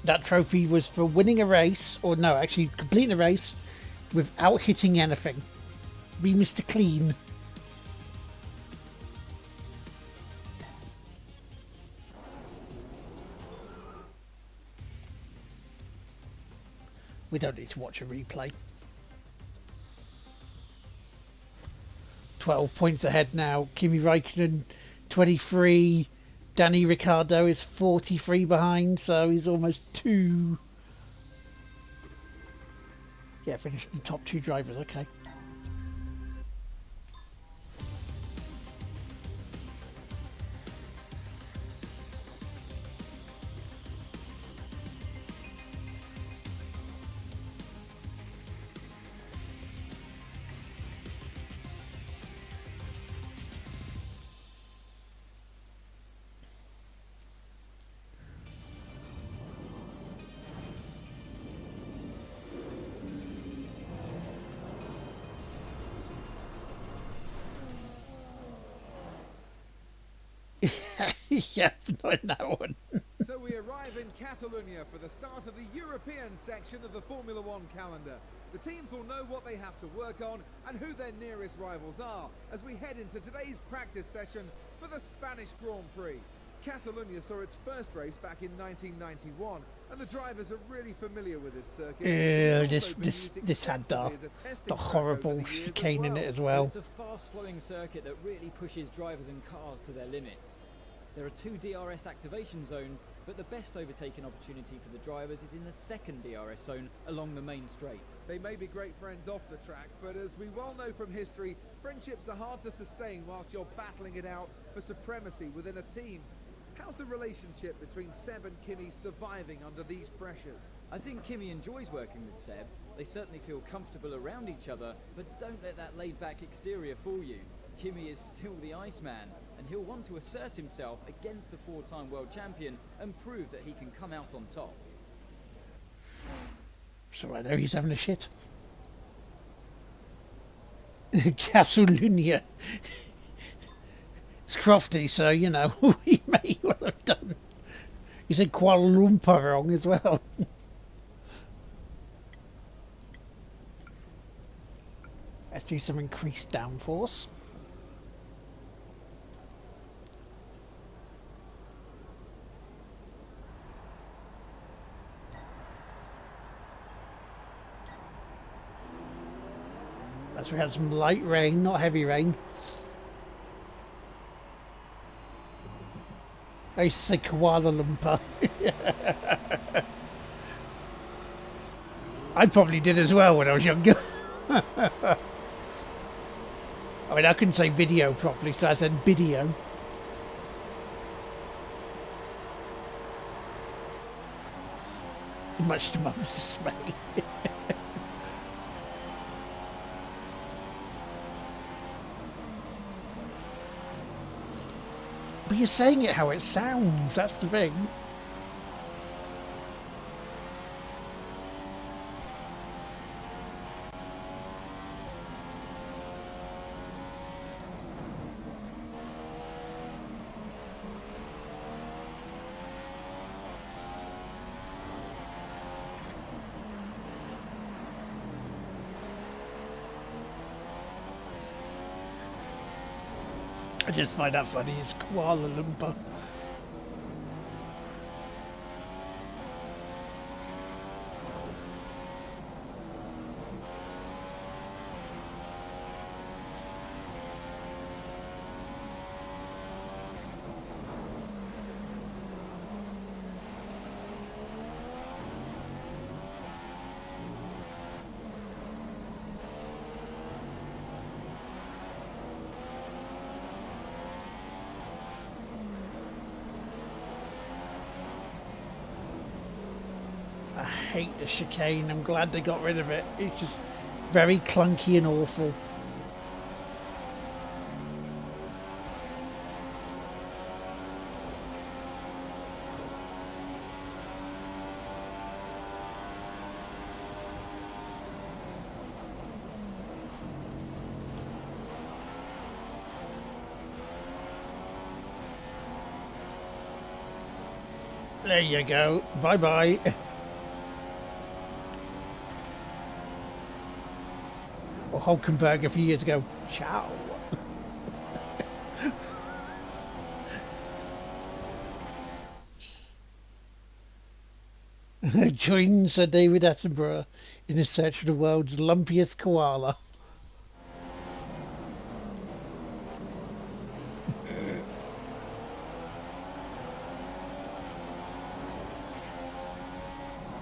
That trophy was for winning a race, or no, actually completing a race without hitting anything. Be Mr. Clean. We don't need to watch a replay. 12 points ahead now. Kimi Raikkonen 23, Danny Ricciardo is 43 behind, so he's almost 2. Yeah, finished the top 2 drivers, okay. Yeah, not in that one. So we arrive in Catalonia for the start of the European section of the Formula One calendar. The teams will know what they have to work on and who their nearest rivals are as we head into today's practice session for the Spanish Grand Prix. Catalonia saw its first race back in 1991, and the drivers are really familiar with this circuit. This had the horrible chicane in it as well. It's a fast-flowing circuit that really pushes drivers and cars to their limits. There are 2 DRS activation zones, but the best overtaking opportunity for the drivers is in the second DRS zone along the main straight. They may be great friends off the track, but as we well know from history, friendships are hard to sustain whilst you're battling it out for supremacy within a team. How's the relationship between Seb and Kimi surviving under these pressures? I think Kimi enjoys working with Seb. They certainly feel comfortable around each other, but don't let that laid-back exterior fool you. Kimi is still the Iceman, and he'll want to assert himself against the 4-time world champion and prove that he can come out on top. So I know he's having a shit. Catalonia. It's Crofty, so you know he may well have done. He said Kuala Lumpur wrong as well. Let's do some increased downforce. As we had some light rain, not heavy rain. I used to say Kuala Lumpur. I probably did as well when I was younger. I mean, I couldn't say video properly, so I said video. Much to Mum's dismay. But you're saying it how it sounds, that's the thing. I just find that funny, it's Kuala Lumpur. I hate the chicane. I'm glad they got rid of it. It's just very clunky and awful. There you go. Bye bye. Or Hulkenberg a few years ago. Ciao. Join Sir David Attenborough in his search for the world's lumpiest koala.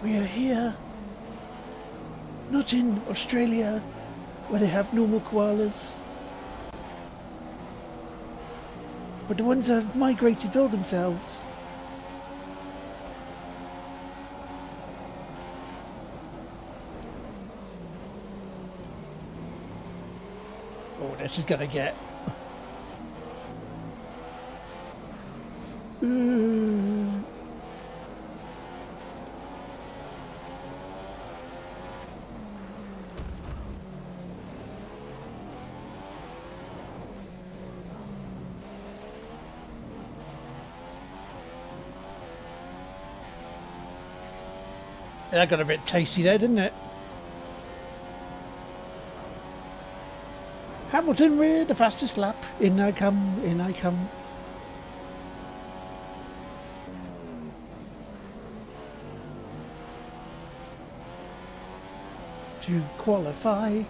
We are here. Not in Australia, where they have normal koalas. But the ones that have migrated all themselves. Oh, this is gonna get... That got a bit tasty there, didn't it? Hamilton with the fastest lap. In I come, in I come. To qualify.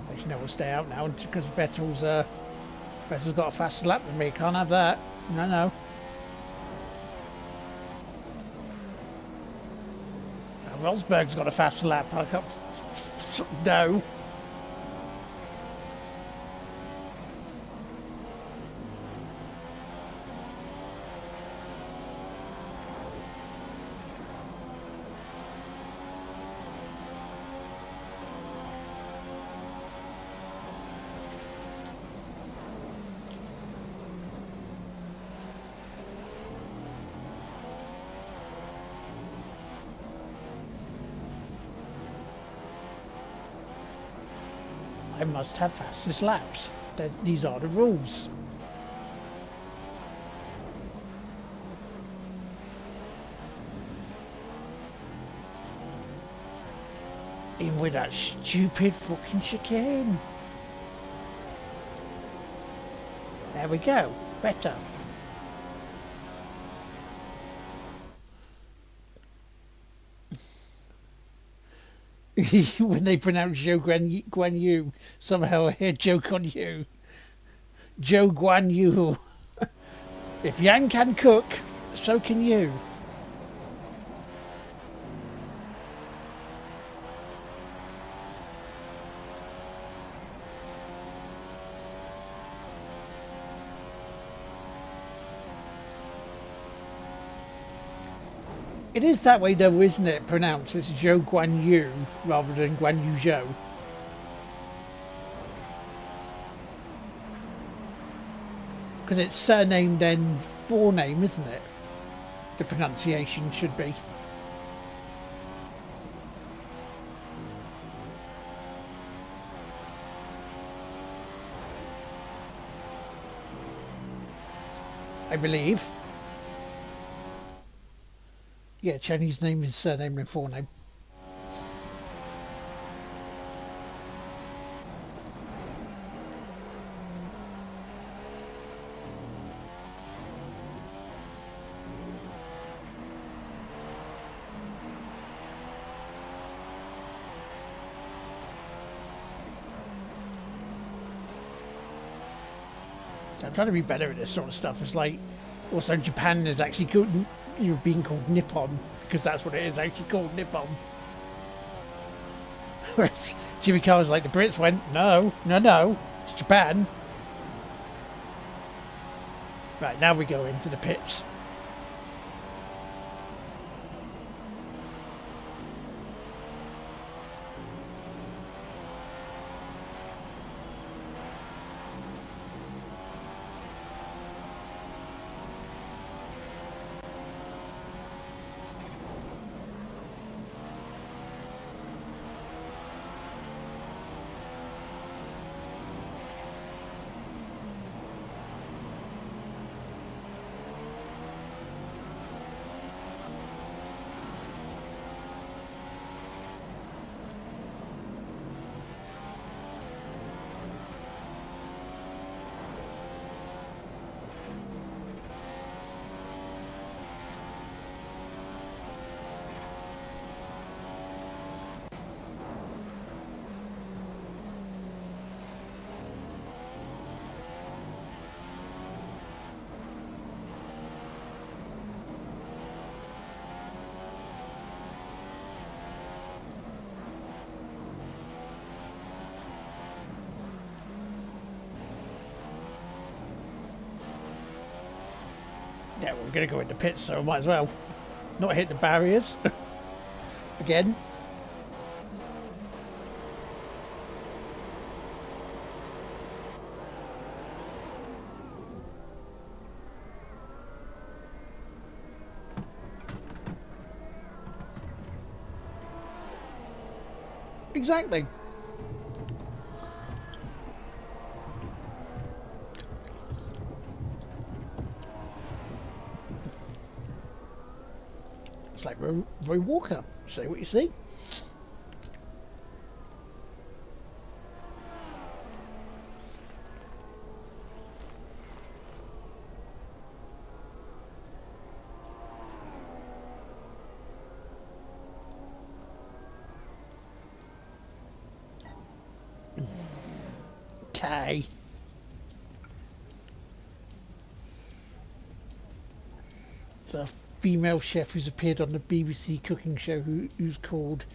Actually, no, we'll stay out now because Vettel's got a faster lap than me. Can't have that. No, no. Rosberg's got a faster lap. I can't. No. I must have fastest laps. These are the rules. In with that stupid fucking chicane. There we go. Better. When they pronounce Zhou Guan Yu, somehow I hear Zhou Guan Yu. Zhou Guan Yu. If Yang can cook, so can you. It is that way though, isn't it, pronounced? It's Zhou Guan Yu rather than Guan Yu Zhou. Because it's surname then forename, isn't it? The pronunciation should be. I believe. Yeah, Chinese name is surname and forename. So I'm trying to be better at this sort of stuff. It's like, also Japan is actually called, being called Nippon, because that's what it is, actually called Nippon. Whereas Jimmy Carr was like, the Brits went, no, it's Japan. Right, now we go into the pits. Yeah, we're going to go into pits, so I might as well not hit the barriers again. Exactly. It's like Roy Walker. Say what you see. Okay. The female chef who's appeared on the BBC cooking show who's called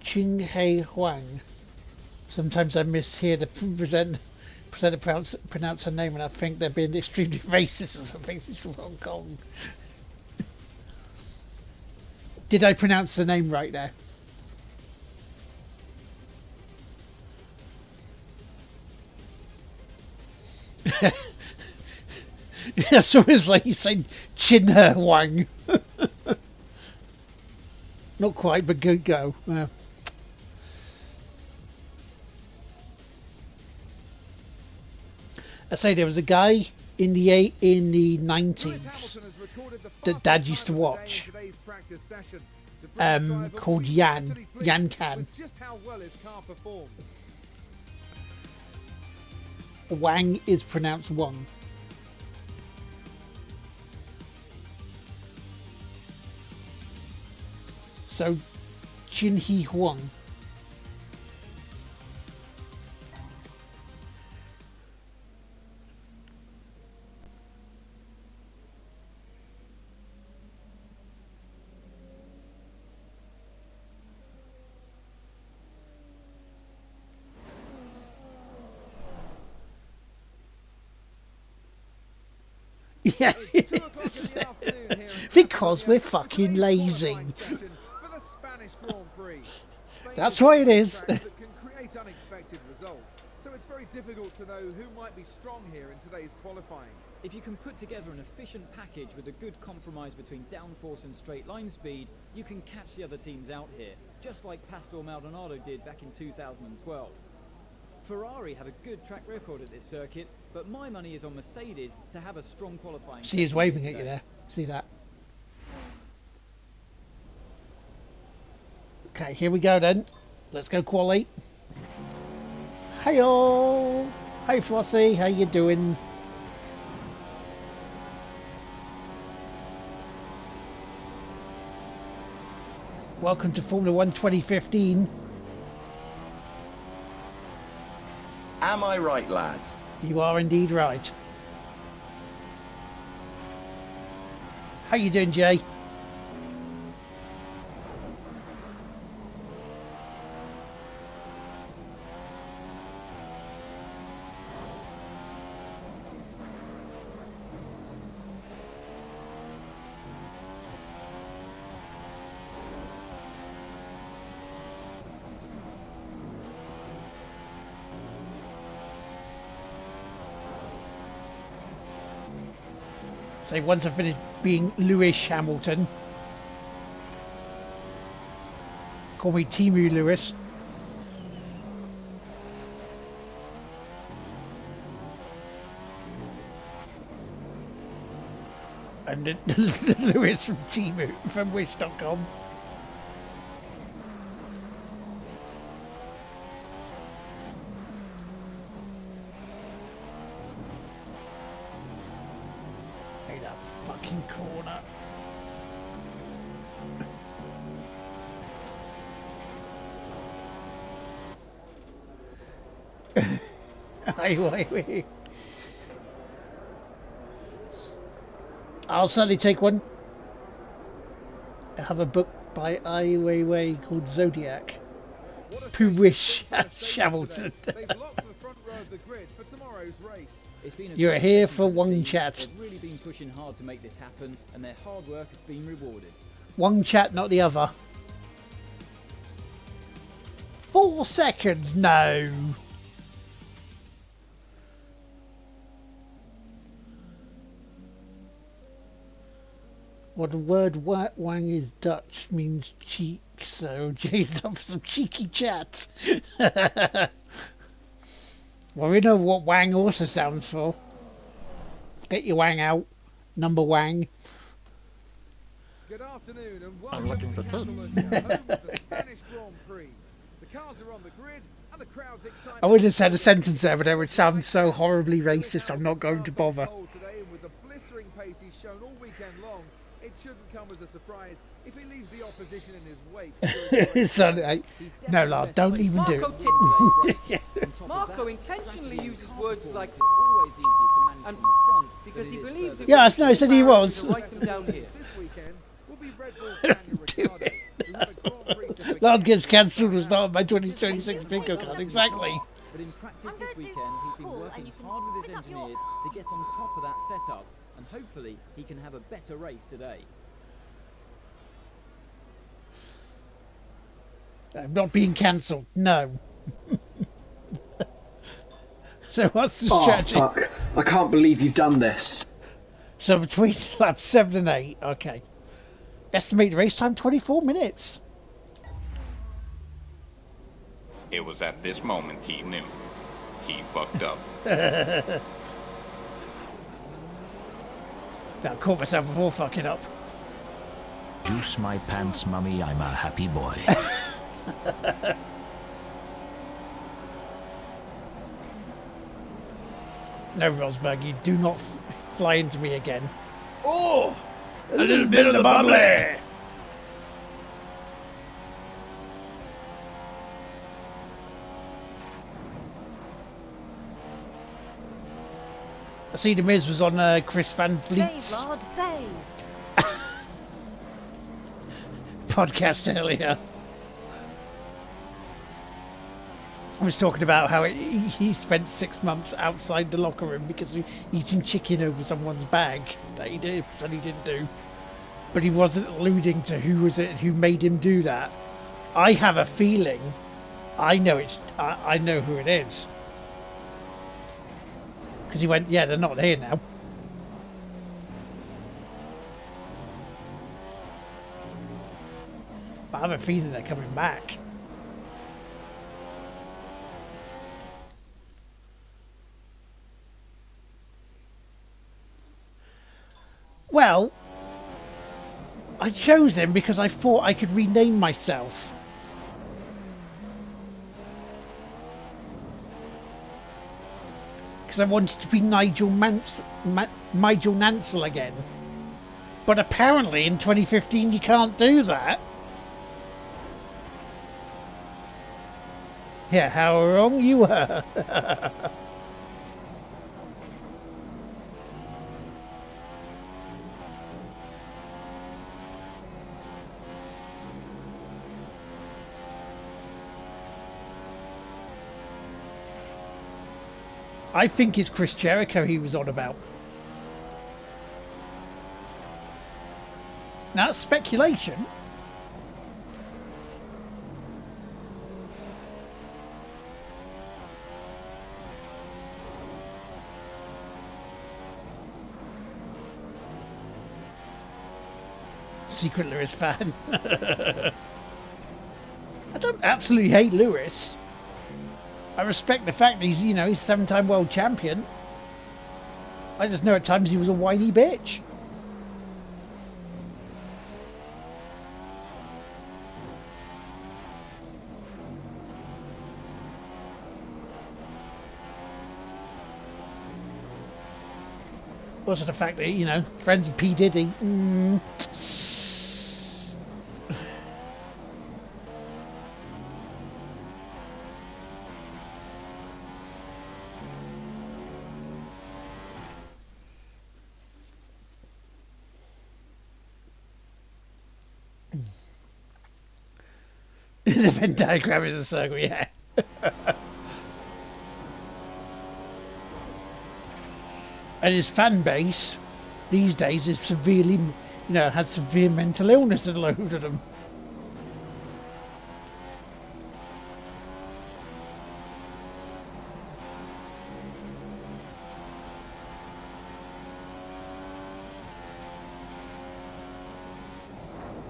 Ching Hei Huang. Sometimes I mishear the presenter pronounce her name and I think they're being extremely racist or something. It's Hong Kong. Did I pronounce the name right there? Yeah, so it's like you saying Chin He Huang. Not quite, but good go. Yeah. I say there was a guy in the 90s that Dad used to watch, called Yan Can. Wang is pronounced Wang. So, Chin He Huang. Yeah, because we're fucking lazy. That's why it is. That can create unexpected results, so it's very difficult to know who might be strong here in today's qualifying. If you can put together an efficient package with a good compromise between downforce and straight line speed, you can catch the other teams out here, just like Pastor Maldonado did back in 2012. Ferrari have a good track record at this circuit, but my money is on Mercedes to have a strong qualifying. She is waving at you there. See that? Okay, here we go then. Let's go quali. Hey-o! Hey Frosty, how you doing? Welcome to Formula 1 2015. Am I right, lads? You are indeed right. How you doing, Jay? So once I finish being Lewis Hamilton, call me Timu Lewis. And Lewis from Timu, from Wish.com. Corner. Wait. I'll certainly take one. I have a book by Ai Weiwei called Zodiac. Who wish Hamilton. They've locked the front row of the grid for tomorrow's tomorrow's race. It's been a You're great here session for the one team. chat. They've really been pushing hard to make this happen, and their hard work has been rewarded. One chat, not the other. 4 seconds, no. Well, the word wang is Dutch, means cheek, so Jay's up for some cheeky chat. Well, we know what wang also sounds for. Get your wang out. Number wang. Good afternoon and I'm welcome looking to for toots. Catalunya, home of the Spanish Grand Prix. The cars are on the grid and the crowd's excited. I would have said a sentence there, but it would sound so horribly racist, I'm not going to bother. Today, and with the blistering pace he's shown all weekend long, it shouldn't come as a surprise if he leaves the opposition in his wake. So, no, lad, don't even do Marco it. Tyndall. Marco intentionally uses words like always easier to manage and from the front because he believes it Yeah, would be I said he too was. embarrassing to write them down here. This weekend will be Red Bull's Daniel Ricciardo, who had a Grand Prix to pick Lad up. gets cancelled was not my 2026 bingo card, exactly. But in practice this weekend, he's been working hard with his engineers to get on top of that setup, and hopefully he can have a better race today. I'm not being cancelled, no. So what's the Oh, strategy? fuck. I can't believe you've done this. So between laps 7 and 8, okay. Estimated race time 24 minutes. It was at this moment he knew. He fucked up. I caught myself before fucking up. Juice my pants, mummy, I'm a happy boy. No, Rosberg, you do not fly into me again. Oh, a little bit of the bubbly. I see the Miz was on Chris Van Vliet's Save, Lord, save. podcast earlier. I was talking about how he spent 6 months outside the locker room because of eating chicken over someone's bag that he said he didn't do. But he wasn't alluding to who was it who made him do that. I have a feeling I know I know who it is. Because he went, yeah, they're not here now. But I have a feeling they're coming back. Well, I chose him because I thought I could rename myself. Because I wanted to be Nigel Mansell again. But apparently in 2015 you can't do that. Yeah, how wrong you were. I think it's Chris Jericho he was on about. Now, that's speculation. Secret Lewis fan. I don't absolutely hate Lewis. I respect the fact that he's, he's 7-time world champion. I just know at times he was a whiny bitch. Also the fact that, friends of P. Diddy. The Venn diagram is a circle, yeah. And his fan base these days is severely, has severe mental illness, a load of them.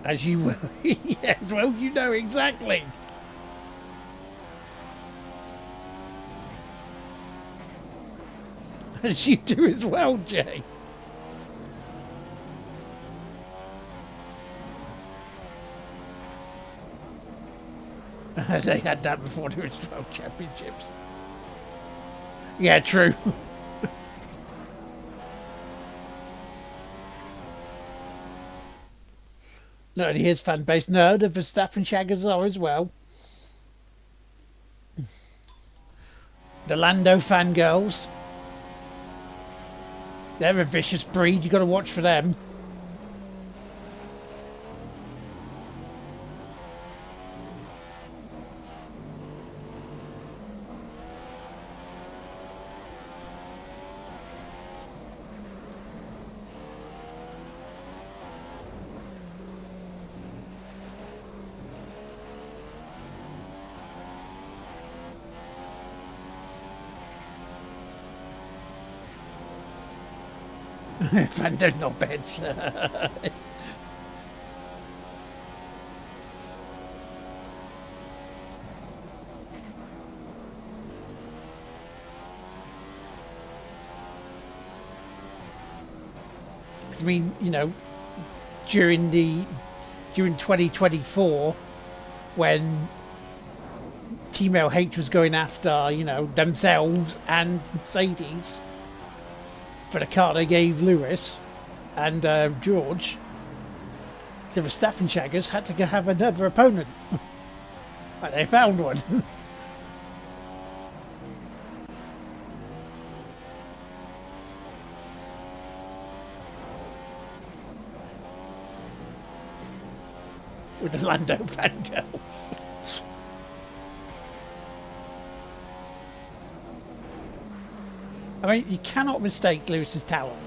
As you will. Yes, well, you know exactly. As you do as well, Jay. They had that before there was 12 championships. Yeah, true. Not only his fan base, no, the Verstappen shaggers are as well. The Lando fangirls. They're a vicious breed, you got to watch for them. Fandom not beds. I mean, during 2024, when Team LH was going after, themselves and Mercedes for the car they gave Lewis and George, the Verstappen shaggers had to go have another opponent. And they found one. With the Lando fangirls. I mean, you cannot mistake Lewis's talent.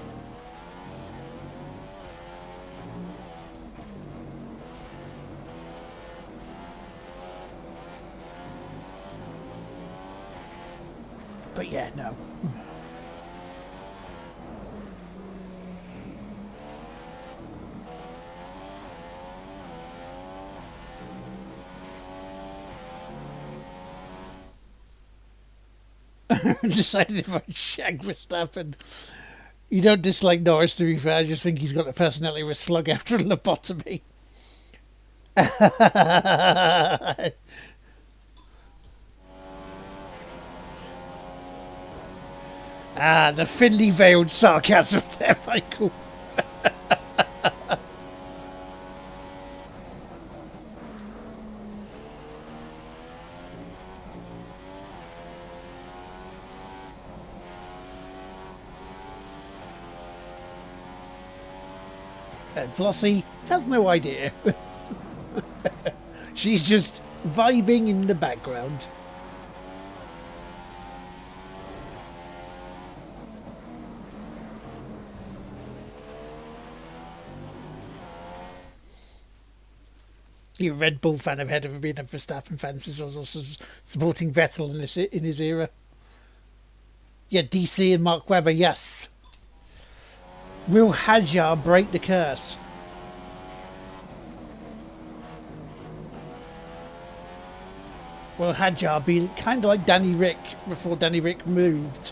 But yeah, no. Decided if I shag Verstappen. You don't dislike Norris, to be fair. I just think he's got the personality of a slug after a lobotomy. The thinly veiled sarcasm there, Michael. And Flossie has no idea. She's just vibing in the background. You're a Red Bull fan. I've heard of being a Verstappen fan since I was also supporting Vettel in his era. Yeah, DC and Mark Webber, yes. Will Hadjar break the curse? Will Hadjar be kind of like Danny Rick before Danny Rick moved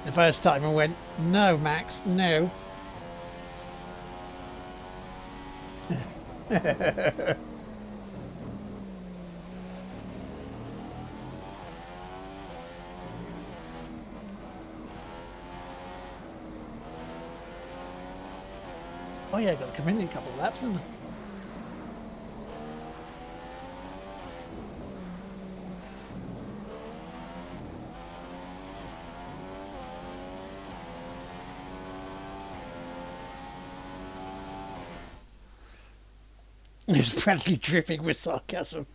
the first time and went, no, Max, no. Oh yeah, got to come in a couple of laps, haven't I? It's Bradley dripping with sarcasm.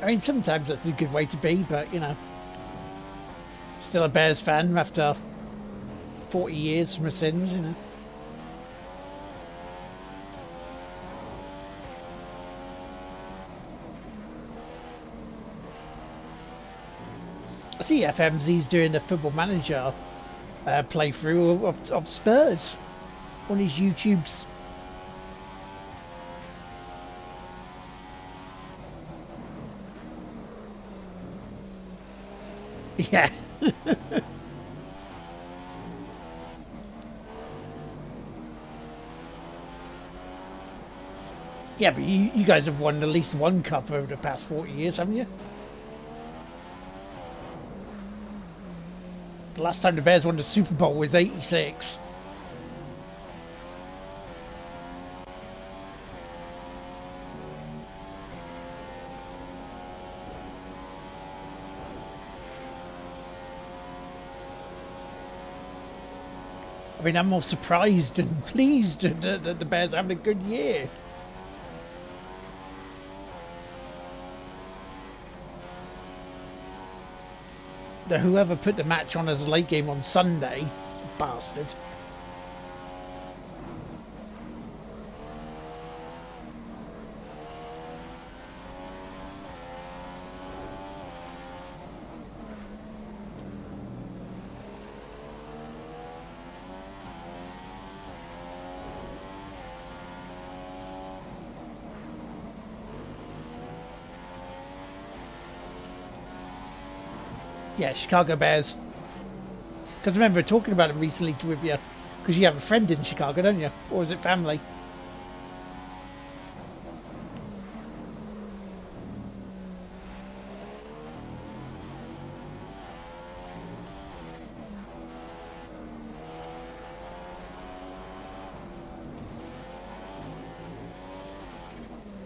I mean, sometimes that's a good way to be, but, you know, still a Bears fan after 40 years from a sins, you know. I see FMZ's doing the Football Manager playthrough of Spurs on his YouTubes. Yeah. Yeah, but you guys have won at least one cup over the past 40 years, haven't you? The last time the Bears won the Super Bowl was '86. I mean, I'm more surprised and pleased that the Bears are having a good year. Whoever put the match on as a late game on Sunday, bastard. Yeah, Chicago Bears. Because I remember talking about them recently with you. Because you have a friend in Chicago, don't you? Or is it family?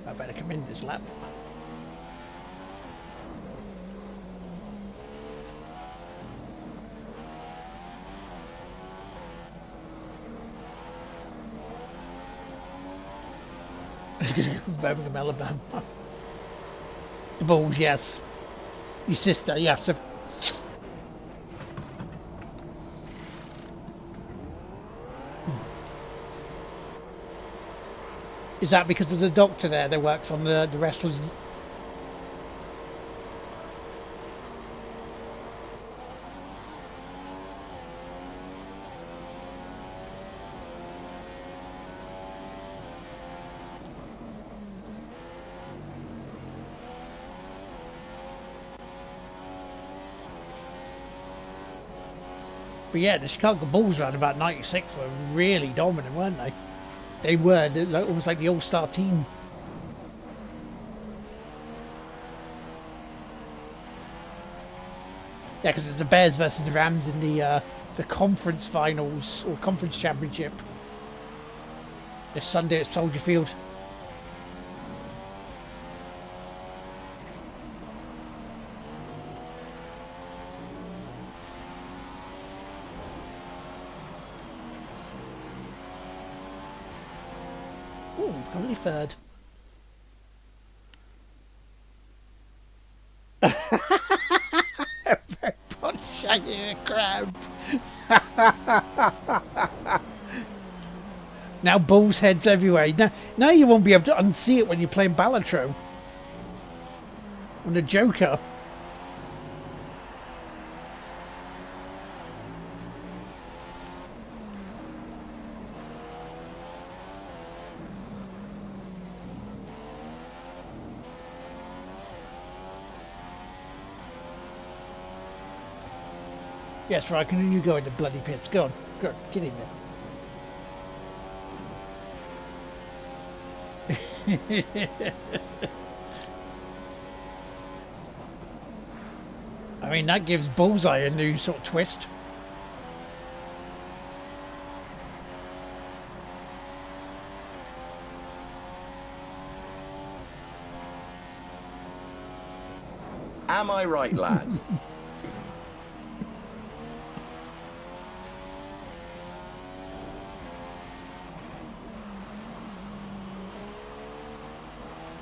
I better come in this lap. Birmingham, Alabama. The Bulls, yes. Your sister, you have to. Is that because of the doctor there that works on the wrestlers? But yeah, the Chicago Bulls around about '96 were really dominant, weren't they? They were almost like the all-star team. Yeah, because it's the Bears versus the Rams in the conference finals or conference championship this Sunday at Soldier Field. Only third. Everyone shagging a crab. Now Bulls heads everywhere. Now you won't be able to unsee it when you're playing Balatro. On the Joker. Yes, right, can you go in the bloody pits? Go on, go, get in there. I mean, that gives Bullseye a new sort of twist. Am I right, lads?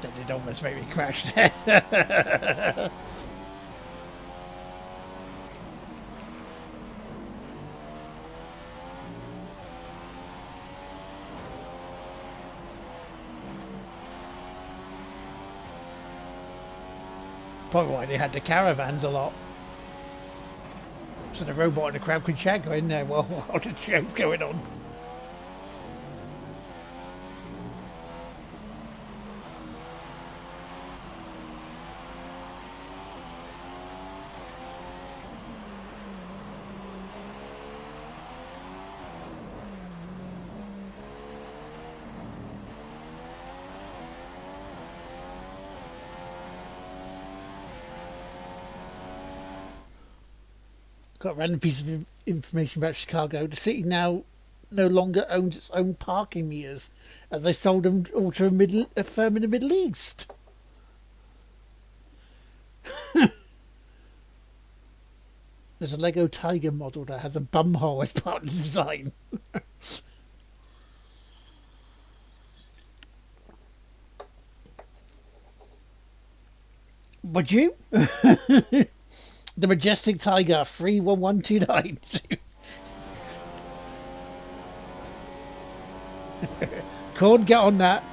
That did almost make me crash there. Probably why they had the caravans a lot. So the robot and the crowd could chat go in there while the show's going on. Got a random piece of information about Chicago. The city now no longer owns its own parking meters, as they sold them all to a firm in the Middle East. There's a Lego Tiger model that has a bum hole as part of the design. Would you? The Majestic Tiger 31129. Corn, get on that.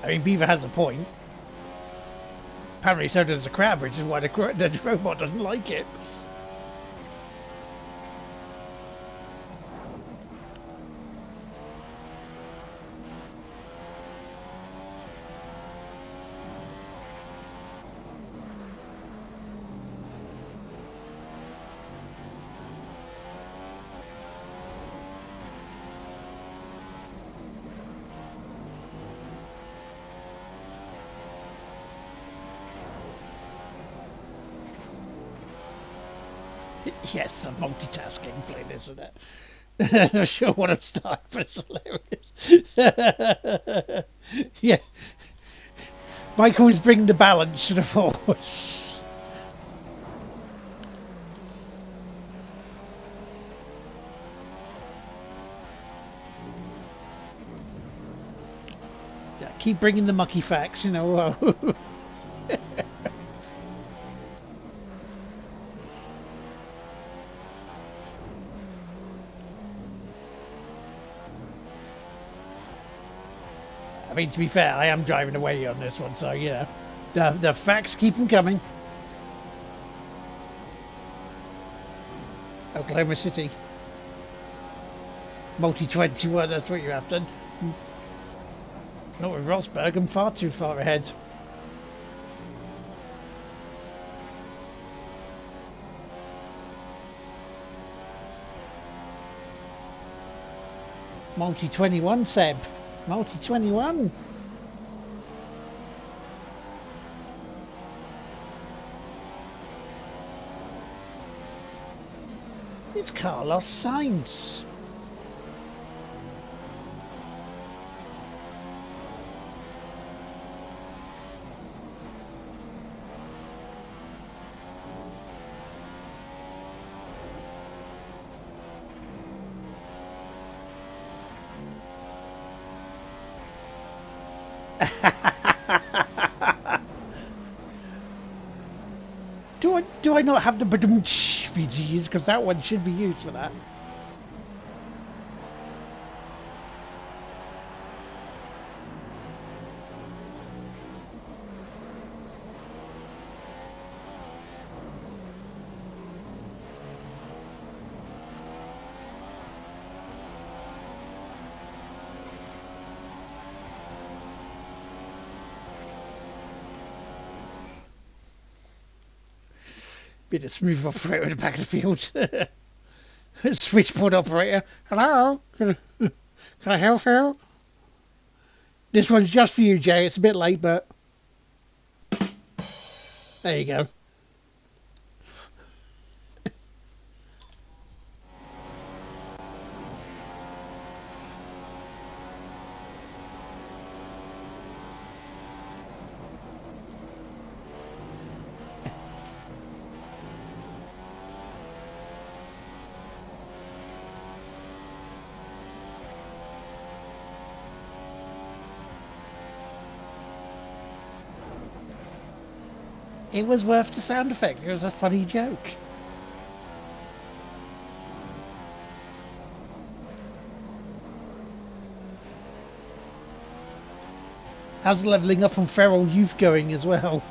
I mean, Beaver has a point. Apparently so does the crab, which is why the robot doesn't like it. Yes, I'm multitasking playing, isn't it? I'm not sure what I'm starting, but it's hilarious. Yeah. Michael is bringing the balance to the force. Yeah, keep bringing the mucky facts, you know. I mean, to be fair, I am driving away on this one, so, you know, the facts keep them coming. Oklahoma City. Multi-21, that's what you're after. Not with Rosberg, I'm far too far ahead. Multi-21, Seb. Multi-21. It's Carlos Sainz. Do I not have the badum-tsh VGs? Because that one should be used for that. Bit of smooth operator in the back of the field. Switchboard operator. Hello? Can I help you? This one's just for you, Jay. It's a bit late, but... There you go. It was worth the sound effect. It was a funny joke. How's the levelling up on Feral Youth going as well?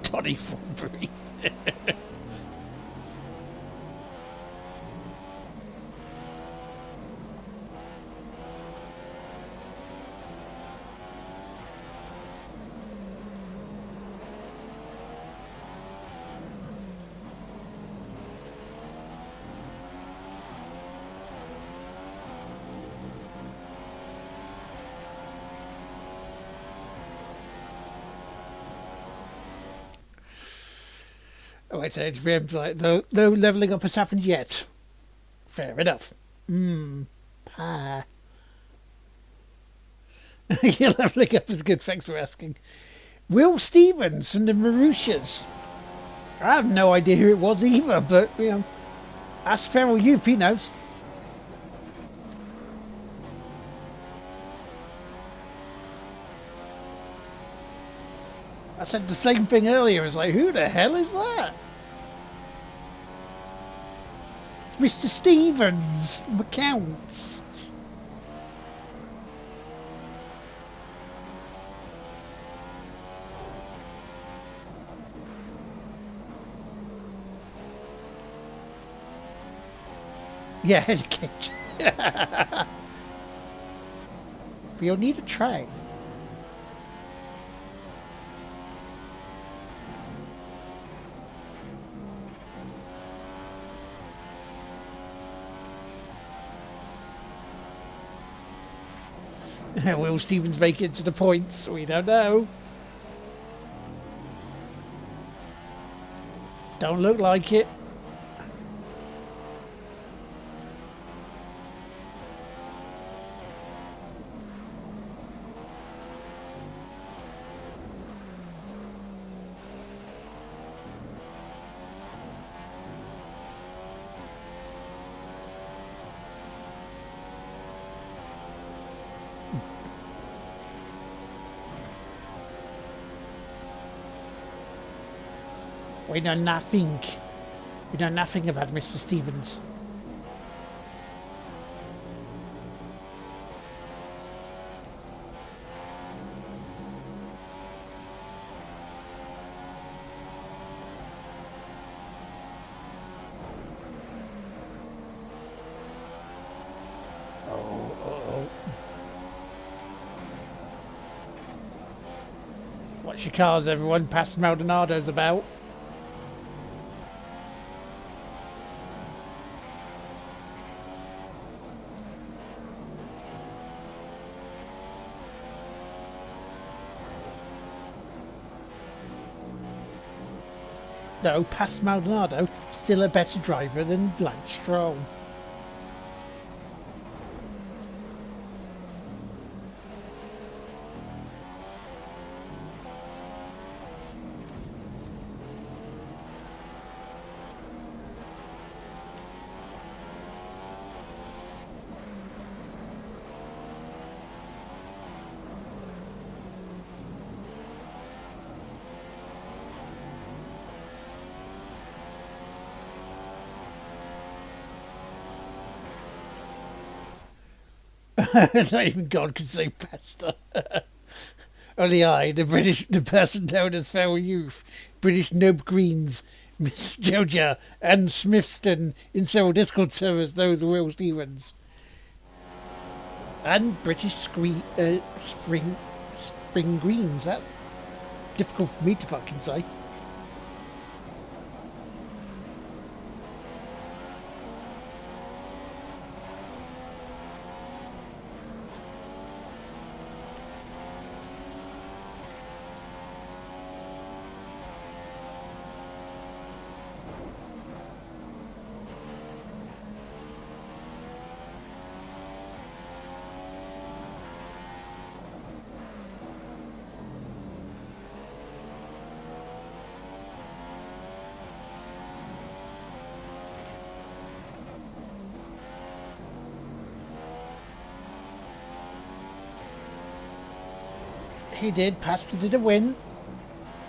Toddy Thornbury. Oh, wait, HBM's like, no levelling up has happened yet. Fair enough. Ah. Yeah, levelling up is good, thanks for asking. Will Stevens from the Mauritius. I have no idea who it was either, but, you know, ask Feral Youth, he knows. I said the same thing earlier. It's like, who the hell is that? Mr. Stevens accounts. Yeah, educate. We'll need a train. Will Stevens make it to the points? We don't know. Don't look like it. We know nothing. We know nothing about Mr. Stevens. Watch your cars, everyone. Past Maldonado's about. No, past Maldonado, still a better driver than Lance Stroll. Not even God could say pasta. Only I, the person known as Feral Youth, British Nob Greens, Miss Joja, and Smithston in several Discord servers, those are Will Stevens. And British Spring Greens. That's difficult for me to fucking say. He did. Pastor did a win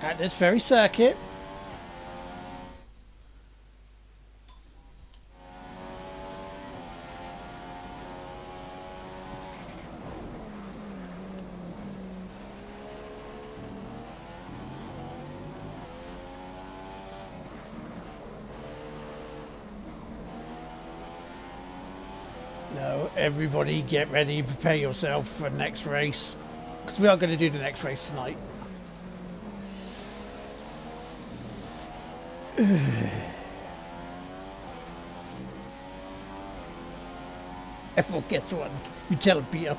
at this very circuit. No, everybody get ready, prepare yourself for the next race. Because we are going to do the next race tonight. Everyone gets one. You tell him, Peter.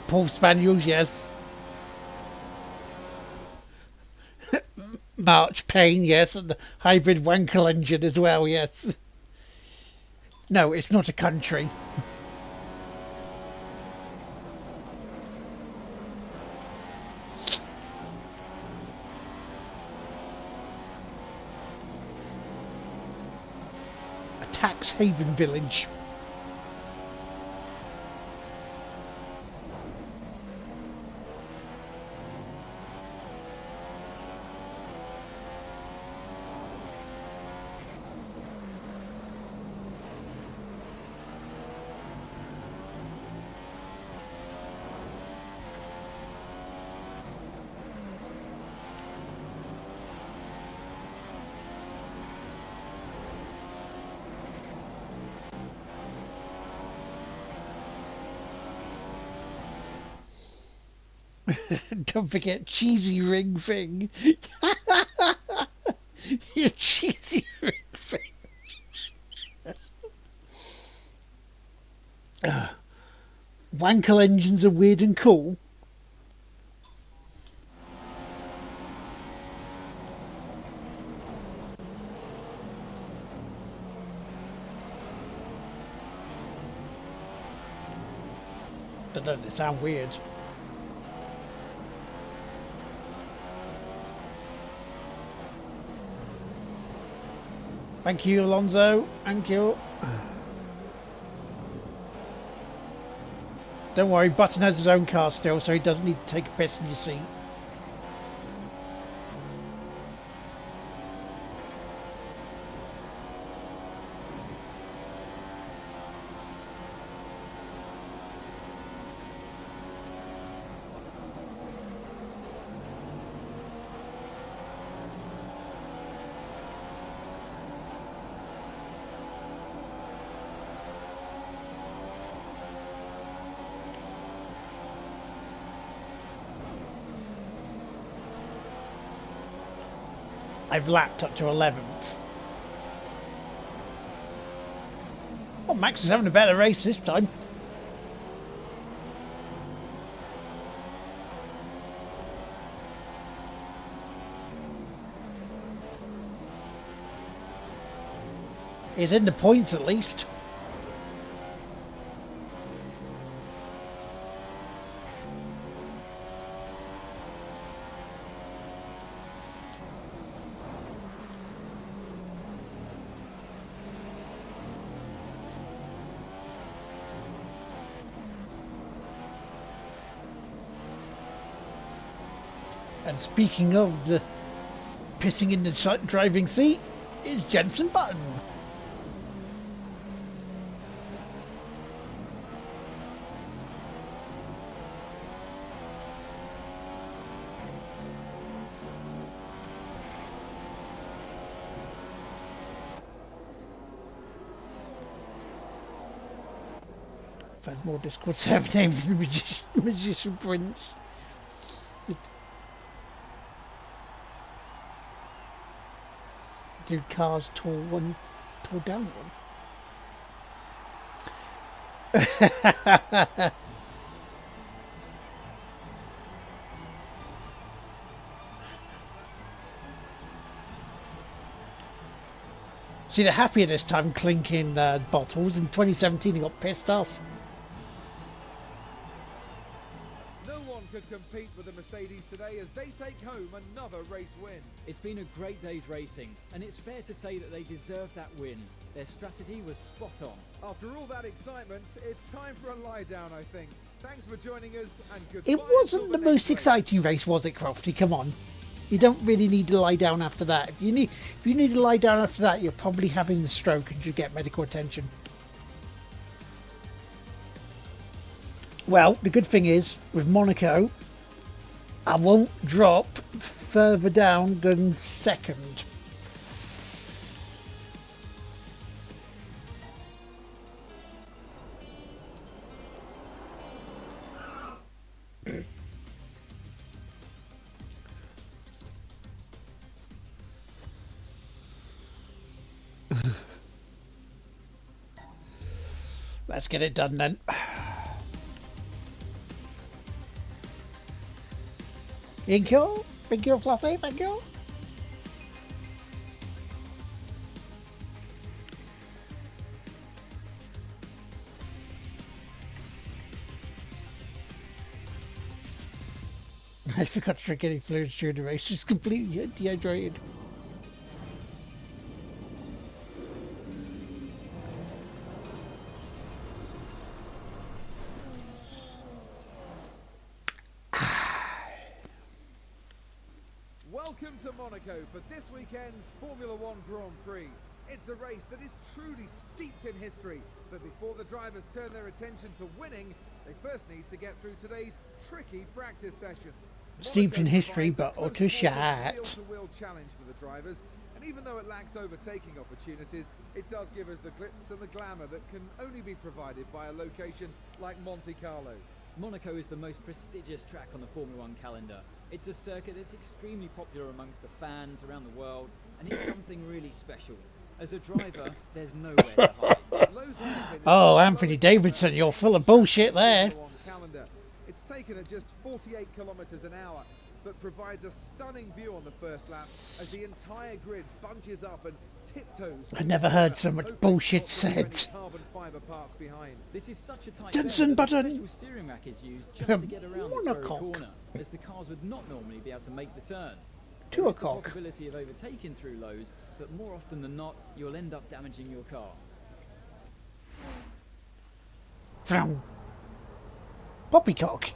Paul Spaniels, yes. March Payne, yes. And the hybrid Wankel engine as well, yes. No, it's not a country. A tax haven village. Don't forget cheesy ring thing. Your cheesy ring thing. Wankel engines are weird and cool. I don't know, they sound weird. Thank you, Alonso. Thank you. Don't worry, Button has his own car still, so he doesn't need to take a piss in your seat. I've lapped up to 11th. Oh, Max is having a better race this time. He's in the points at least. And speaking of the pissing in the driving seat, is Jenson Button. I've had more Discord server names than Magician Prince. Do cars tore down one? See, they're happier this time clinking bottles. In 2017 he got pissed off. No one could compete with the Mercedes today as they take home another race win. It's been a great day's racing, and it's fair to say that they deserved that win. Their strategy was spot on. After all that excitement, it's time for a lie down, I think. Thanks for joining us, and goodbye. It wasn't the most exciting race, was it, Crofty? Come on. You don't really need to lie down after that. If you need to lie down after that, you're probably having a stroke and should get medical attention. Well, the good thing is, with Monaco, I won't drop further down than second. Let's get it done then. Thank you, Flossie, thank you. I forgot to drink any fluids during the race, just completely dehydrated. Welcome to Monaco for this weekend's Formula One Grand Prix. It's a race that is truly steeped in history, but before the drivers turn their attention to winning, they first need to get through today's tricky practice session. Steeped in history, but utter shit. Wheel-to-wheel challenge for the drivers, and even though it lacks overtaking opportunities, it does give us the glitz and the glamour that can only be provided by a location like Monte Carlo. Monaco is the most prestigious track on the Formula One calendar. It's a circuit that's extremely popular amongst the fans around the world, and it's something really special. As a driver, there's nowhere to hide. Oh, Anthony Davidson, you're full of bullshit there. It's taken at just 48 kilometers an hour, but provides a stunning view on the first lap as the entire grid bunches up and tiptoes. I never heard so much bullshit said. Carbon fiber parts behind. This is such a tight Jensen curve that a button. special steering rack is used just to get around this very Monocoque. corner, as the cars would not normally be able to make the turn. To There a is the cock. possibility of overtaking through lows, but more often than not, you'll end up damaging your car. From Poppycock.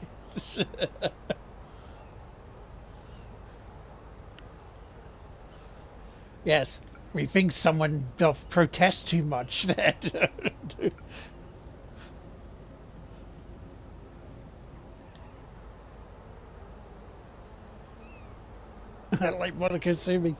Yes, we think someone doth protest too much there. I like Monaco Sumi.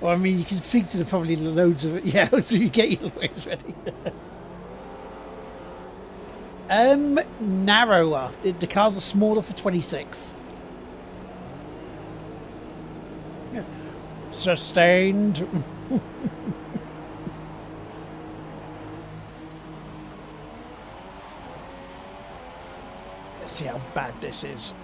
Well, I mean, you can speak to the probably loads of it. Yeah, so you get your ways ready. Narrower. The cars are smaller for 26. Sustained. Let's see how bad this is.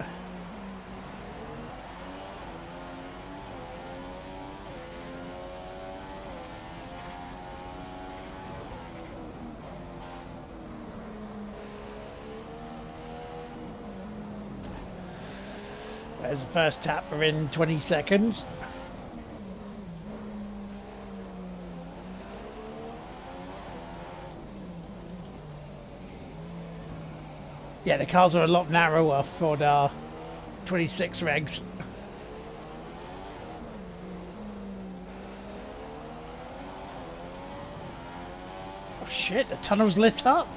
There's the first tap. We're in 20 seconds. Yeah, the cars are a lot narrower for the 26 regs. Oh shit, the tunnel's lit up.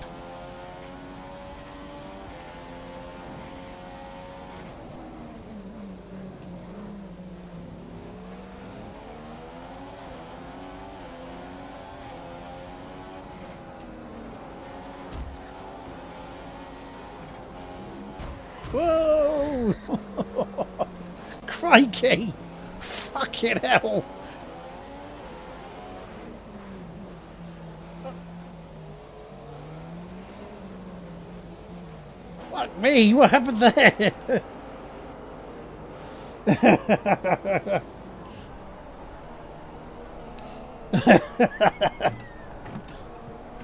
Whoa! Crikey! Fucking hell! Fuck me! What happened there?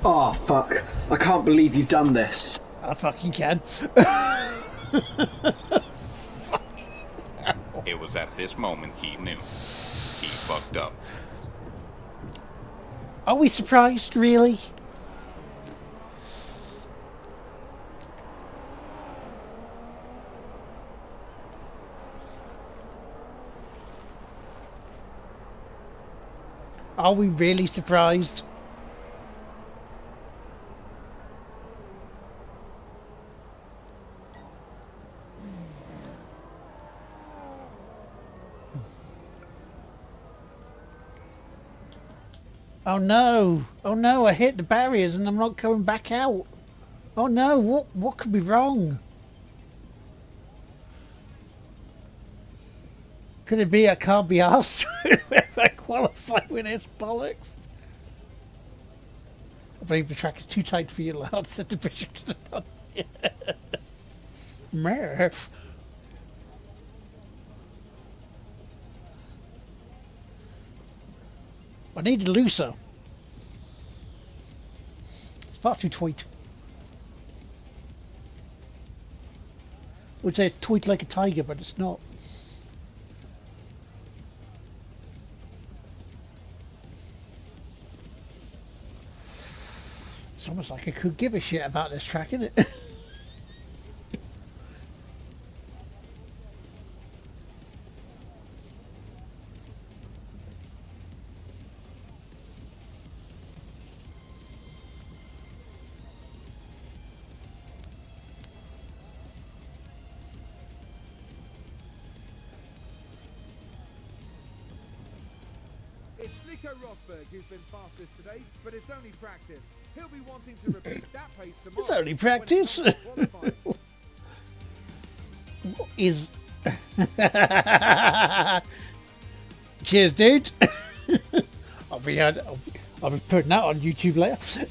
Oh, fuck. I can't believe you've done this. I fucking can. was at this moment he knew. He fucked up. Are we surprised, really? Are we really surprised? Oh no! Oh no! I hit the barriers and I'm not coming back out. Oh no! What could be wrong? Could it be I can't be asked if I qualify with this bollocks? I believe the track is too tight for you, lad, said the bishop to the nun. Murph. I need it looser. It's far too tight. I would say it's tight like a tiger, but it's not. It's almost like I could give a shit about this track, isn't it? It's Nico Rosberg who's been fastest today, but it's only practice. He'll be wanting to repeat that pace tomorrow. It's only practice. What is... Cheers, dude. I'll be putting that on YouTube later.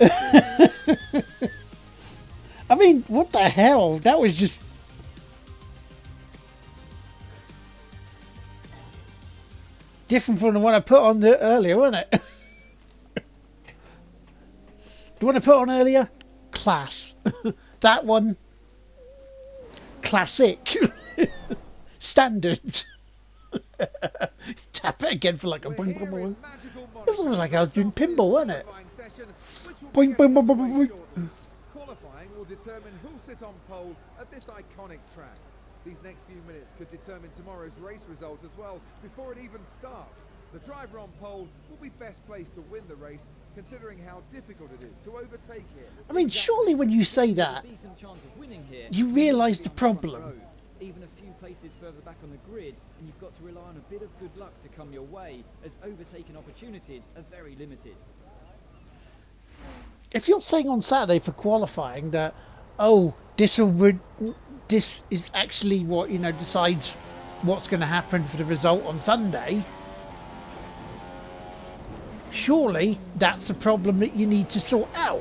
I mean, what the hell? That was just... different from the one I put on earlier, wasn't it? The one I put on earlier? Class. That one? Classic. Standard. Tap it again for like a boing, boing, boing. It was almost like I was doing pinball, wasn't it? Boing, boing, boing, boing, boing. Qualifying will determine who'll sit on pole at this iconic track. These next few minutes could determine tomorrow's race result as well, before it even starts. The driver on pole will be best placed to win the race, considering how difficult it is to overtake here. I mean, surely when you say that, you realise the problem. Even a few places further back on the grid, and you've got to rely on a bit of good luck to come your way, as overtaking opportunities are very limited. If you're saying on Saturday for qualifying that, oh, this is actually what, you know, decides what's going to happen for the result on Sunday, surely that's a problem that you need to sort out.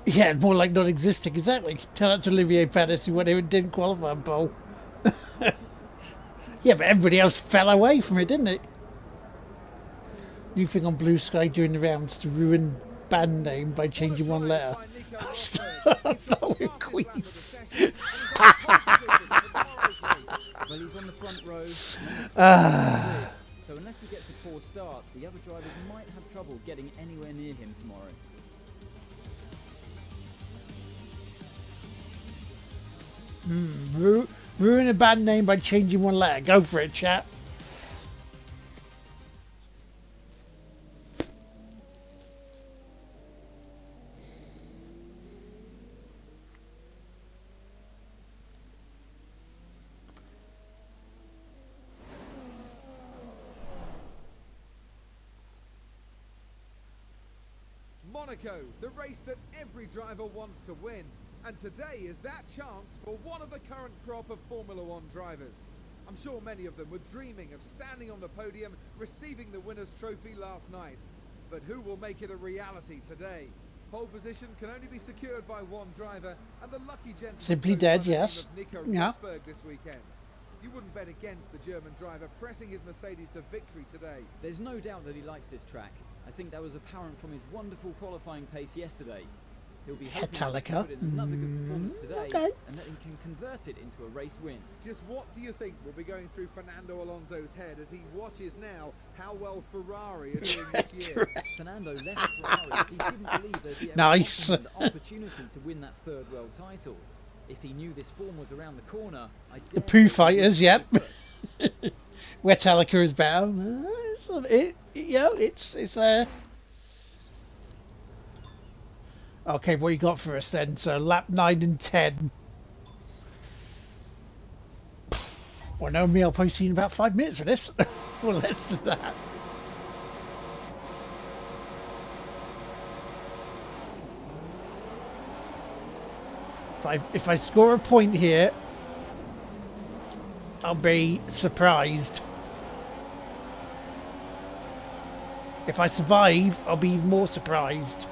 Yeah, more like non-existing, exactly. Tell that to Olivier Panis, who didn't qualify on pole. Yeah, but everybody else fell away from it, didn't it? New thing on Blue Sky during the rounds to ruin band name by changing one letter. Darwin Queens. Well, he's on the front row. So unless he gets a poor start, the other drivers might have trouble getting anywhere near him tomorrow. Ruin a bad name by changing one letter. Go for it, chat. Monaco, the race that every driver wants to win. And today is that chance for one of the current crop of Formula One drivers. I'm sure many of them were dreaming of standing on the podium, receiving the winner's trophy last night. But who will make it a reality today? Pole position can only be secured by one driver, and the lucky gentleman Simply dead, yes. Nico Yeah. Rosberg this weekend. You wouldn't bet against the German driver pressing his Mercedes to victory today. There's no doubt that he likes this track. I think that was apparent from his wonderful qualifying pace yesterday. He'll be hoping to Metallica. put in another good performance today, okay. and that he can convert it into a race win. Just what do you think will be going through Fernando Alonso's head as he watches now how well Ferrari are doing this year? Fernando left Ferrari as he didn't believe there'd be a Nice. opportunity to win that third world title. If he knew this form was around the corner, I The dare Pooh say Fighters, he yep. would. Metallica is better. It's there. Okay, what you got for us then? So lap 9 and 10. Well, no, me, I'll probably see in about 5 minutes for this. Well, let's do that. If I score a point here, I'll be surprised. If I survive, I'll be even more surprised.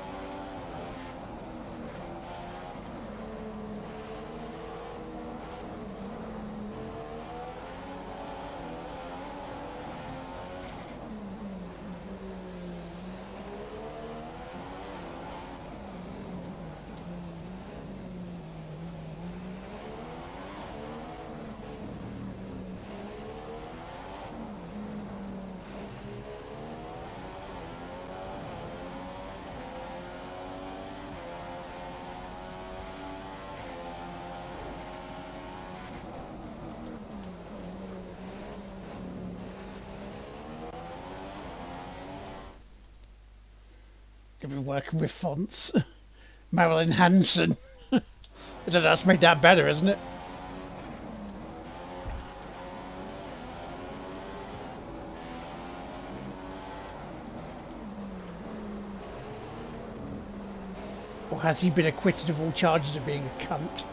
I've been working with fonts. Marilyn Hanson. I don't know, that's made that better, isn't it? Or has he been acquitted of all charges of being a cunt?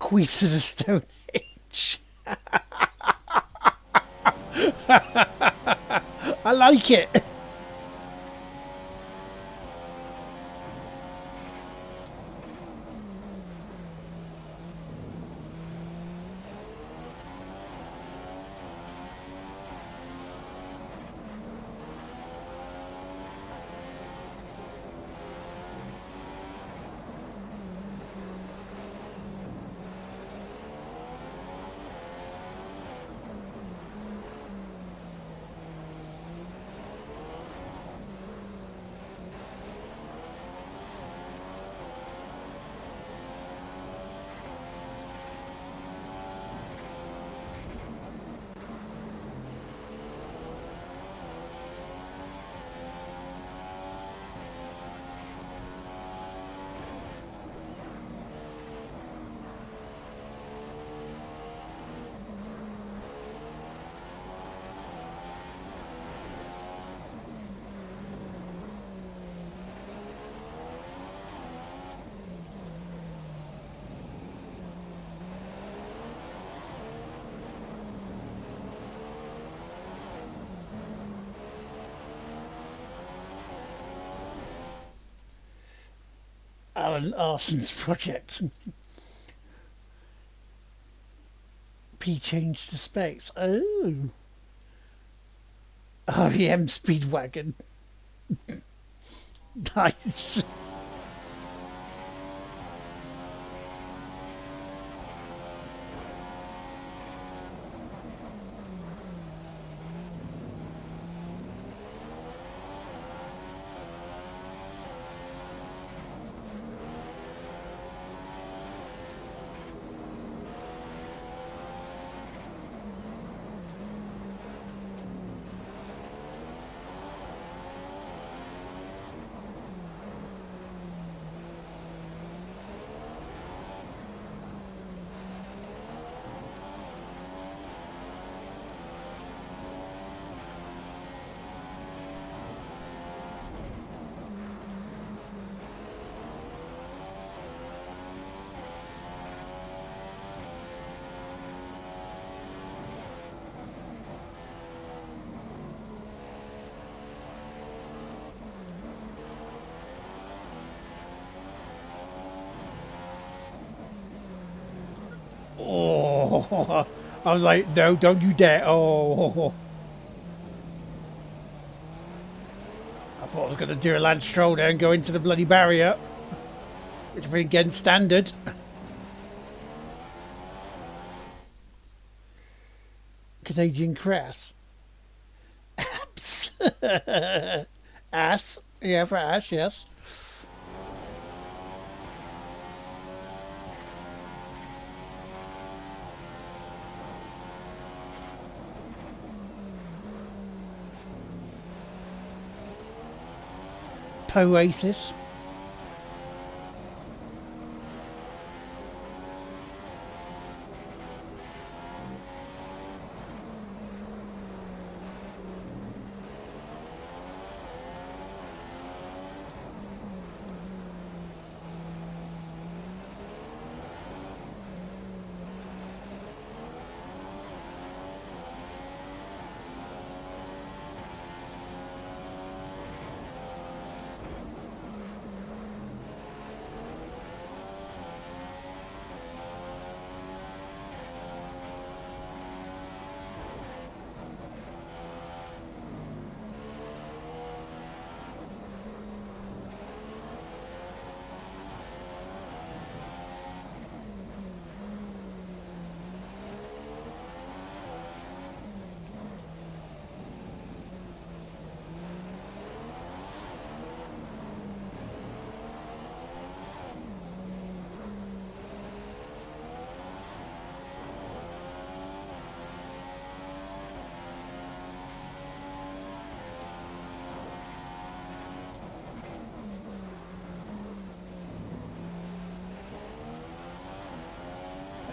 Queefs of the Stone Age. I like it. Alan Arson's project. P changed to space. Oh. REM Speedwagon. Nice. Oh, I was like, no, don't you dare. Oh, I thought I was going to do a Lance Stroll there and go into the bloody barrier, which would be again standard. Canadian Crass. Apps. Ass. Yeah, for Ash, yes. Oasis.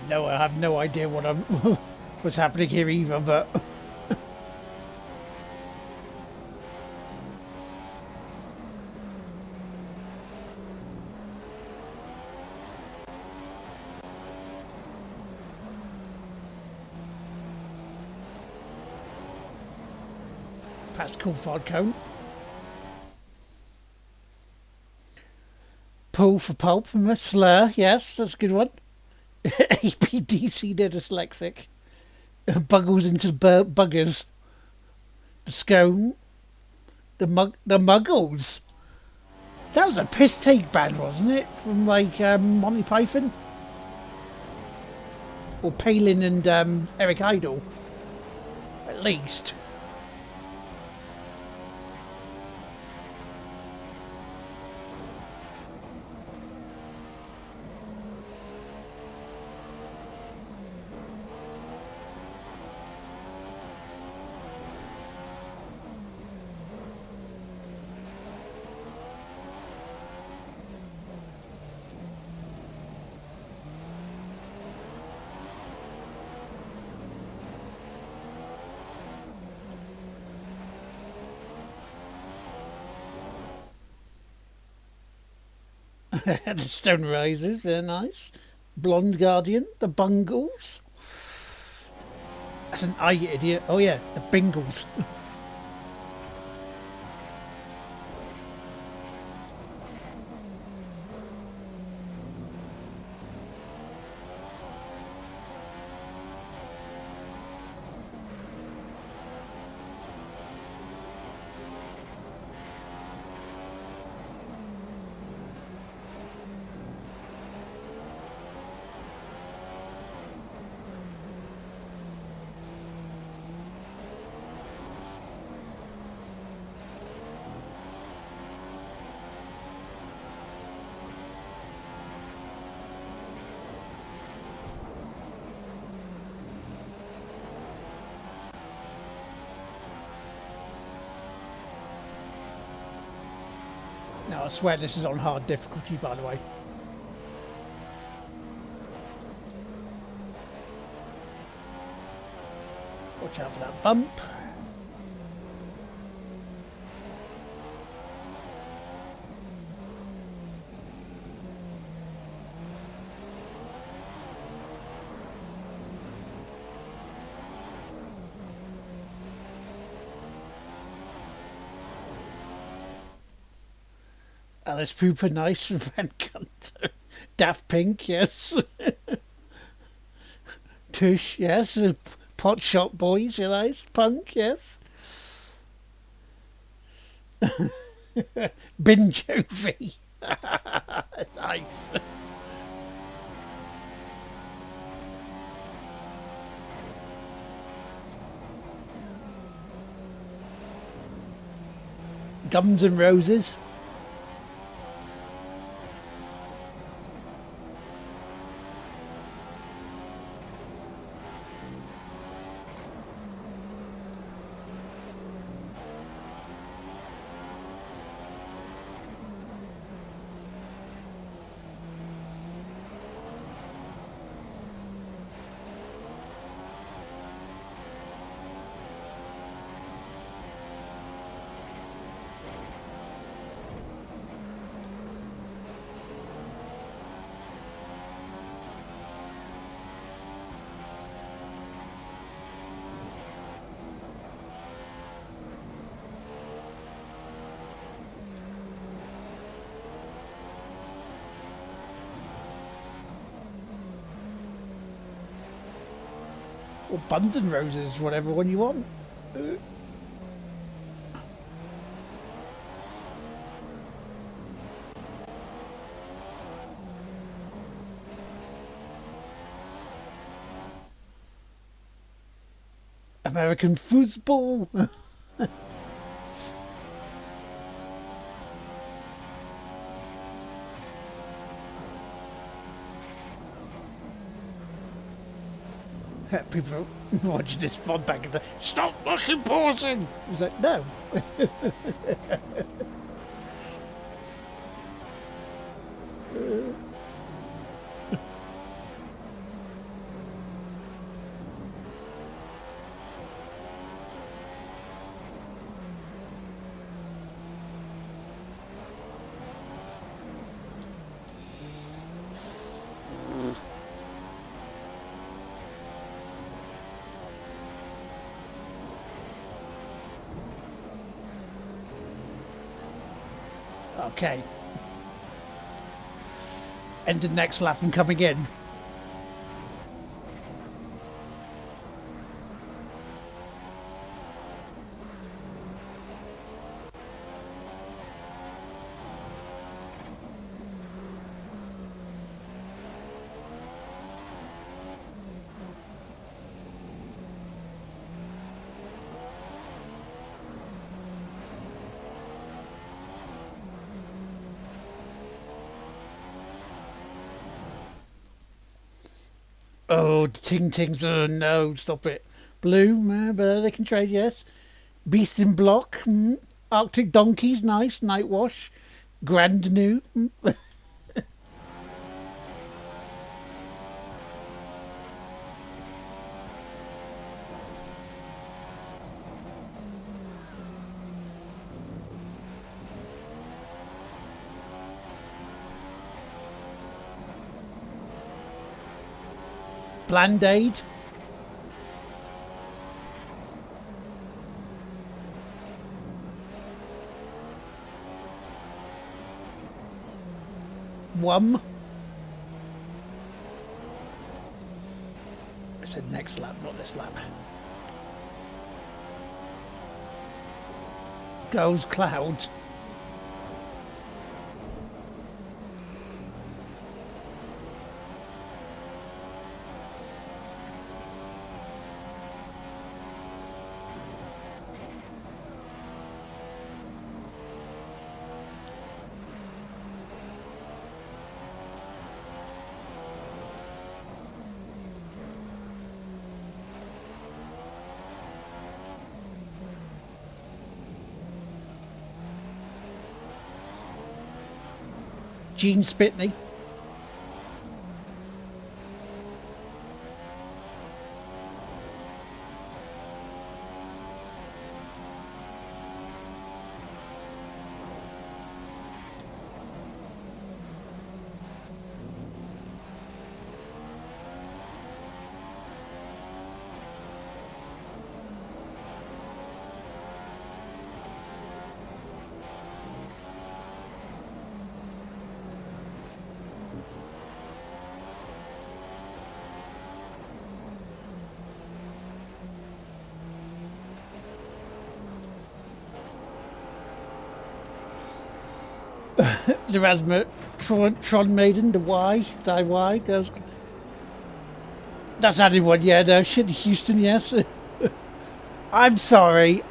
No, I have no idea what what's happening here either, but Pascal Falcone. Pull for pulp from a slur, yes, that's a good one. APDC, they're dyslexic. Buggles into buggers. The scone. The Muggles. That was a piss take band, wasn't it? From like Monty Python? Or Palin and Eric Idle. At least. The Stone Rises, they're nice. Blonde Guardian, the Bungles. That's an I, idiot. Oh yeah, the Bingles. swear this is on hard difficulty, by the way. Watch out for that bump. Alice Cooper, nice. Van Gunter. Daft Pink, yes. Tush, yes. Pot Shop Boys, you know. Punk, yes. Bin Jovi. Nice. Guns N' Roses. Or Buns and Roses, whatever one you want. American football. People watching this fun back and stop fucking pausing. He's like, no. Okay. End the next lap and coming in. Oh, ting tings, oh no, stop it. Blue, they can trade, yes. Beast in Block, Arctic Donkeys, nice. Nightwash, Grand New. Bland-Aid. Wum. I said next lap, not this lap. Goes Cloud. Gene Spitney. The Rasmus Tron Maiden, the Y goes. That's added one, yeah, no shit, Houston, yes. I'm sorry.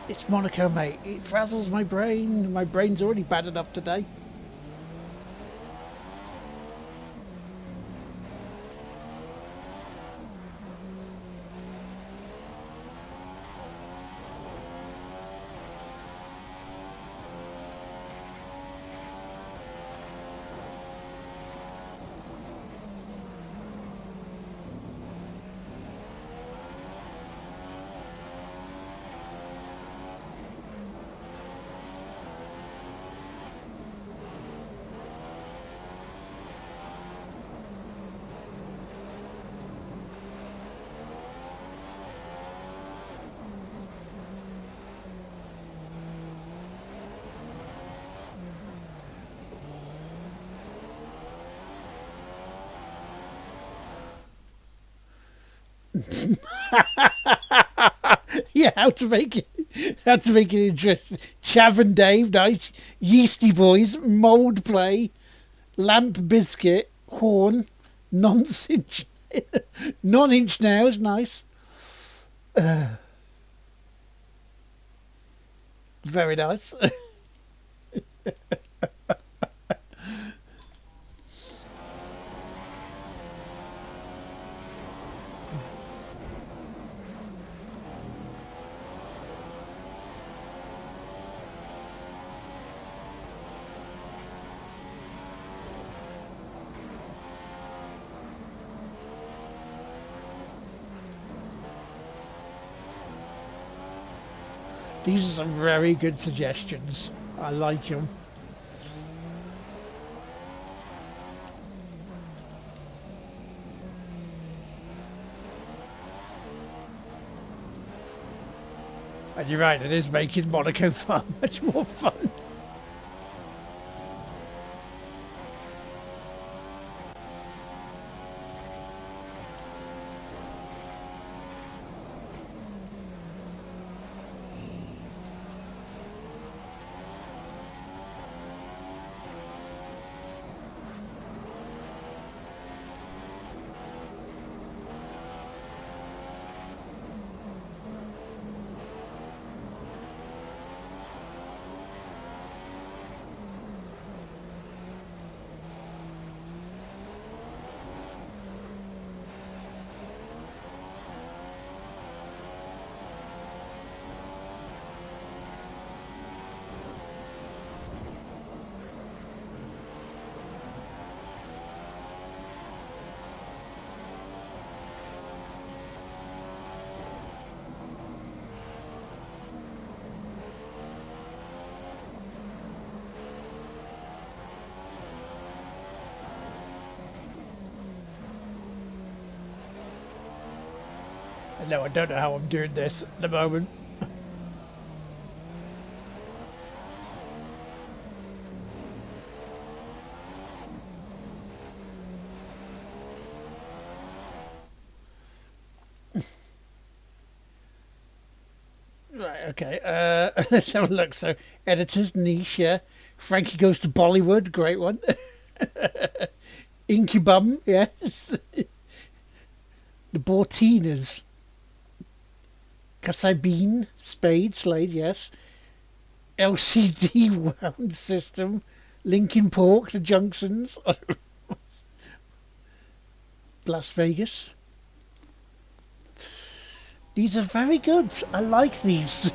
It's Monaco, mate. It frazzles my brain. My brain's already bad enough today. Yeah, how to make it interesting. Chav and Dave, nice. Yeasty Boys, Mould Play, Lamp Biscuit, Horn, Non-Inch Now is nice. Very nice. These are some very good suggestions. I like them. And you're right, it is making Monaco far much more fun. No, I don't know how I'm doing this at the moment. Right, okay. Let's have a look. So, editors, niche, yeah. Frankie Goes to Bollywood, great one. Incubum, yes. The Bortinas. Casabine, Spade, Slade, yes. LCD Wound System. Linkin Park, The Junctions. Las Vegas. These are very good. I like these.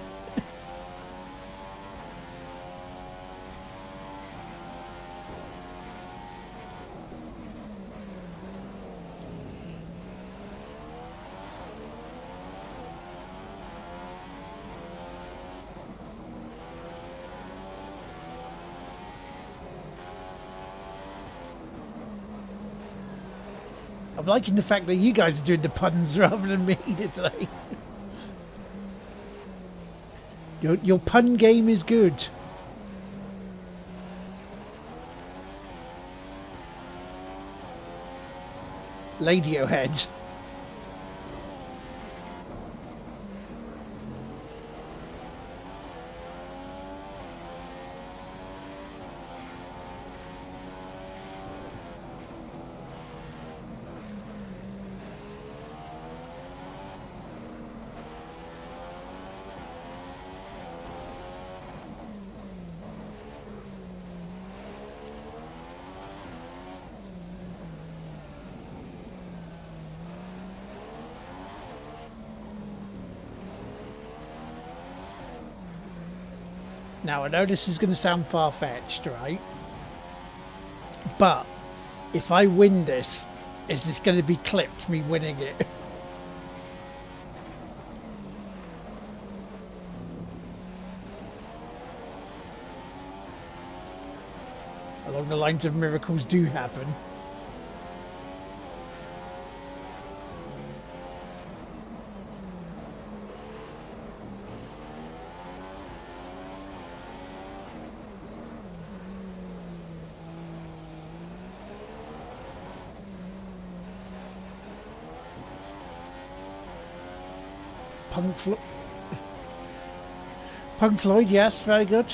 I'm liking the fact that you guys are doing the puns rather than me today. Your pun game is good. Radiohead. Now, I know this is going to sound far-fetched, right? But if I win this, is this going to be clipped, me winning it? Along the lines of miracles do happen. Punk Floyd, yes, very good.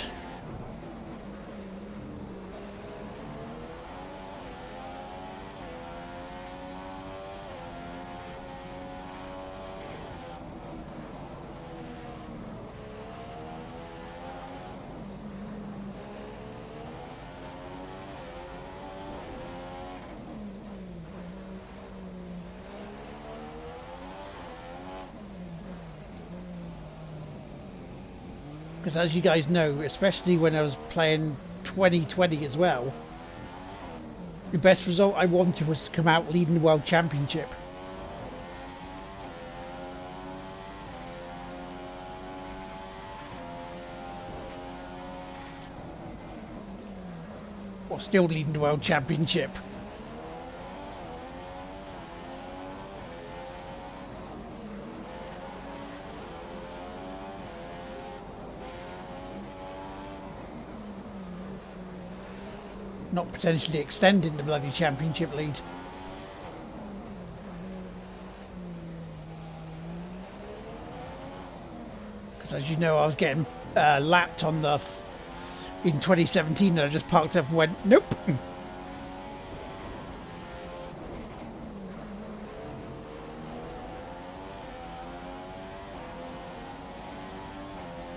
Because as you guys know, especially when I was playing 2020 as well, the best result I wanted was to come out leading the World Championship. Or still leading the World Championship. Not potentially extending the bloody championship lead. Because as you know, I was getting lapped on the in 2017 and I just parked up and went, nope.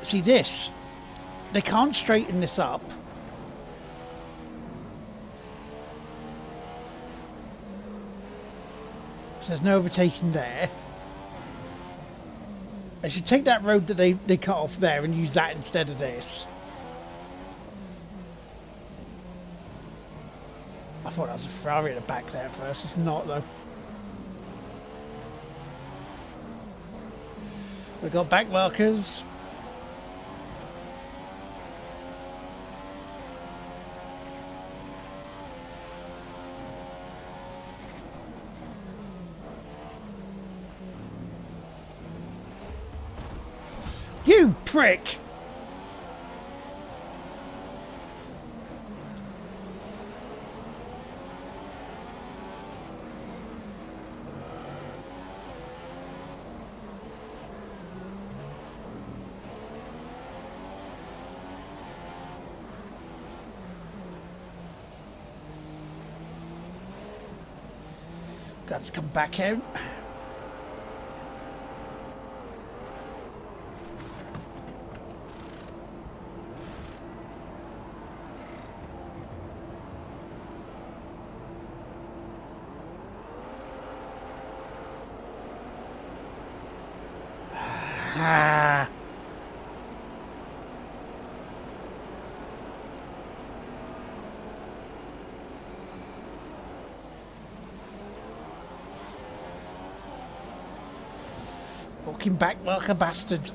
See this? They can't straighten this up. So there's no overtaking there. I should take that road that they cut off there and use that instead of this. I thought that was a Ferrari at the back there first. It's not though. We've got back markers. You prick! Got to come back out. Ah. Walking back like a bastard.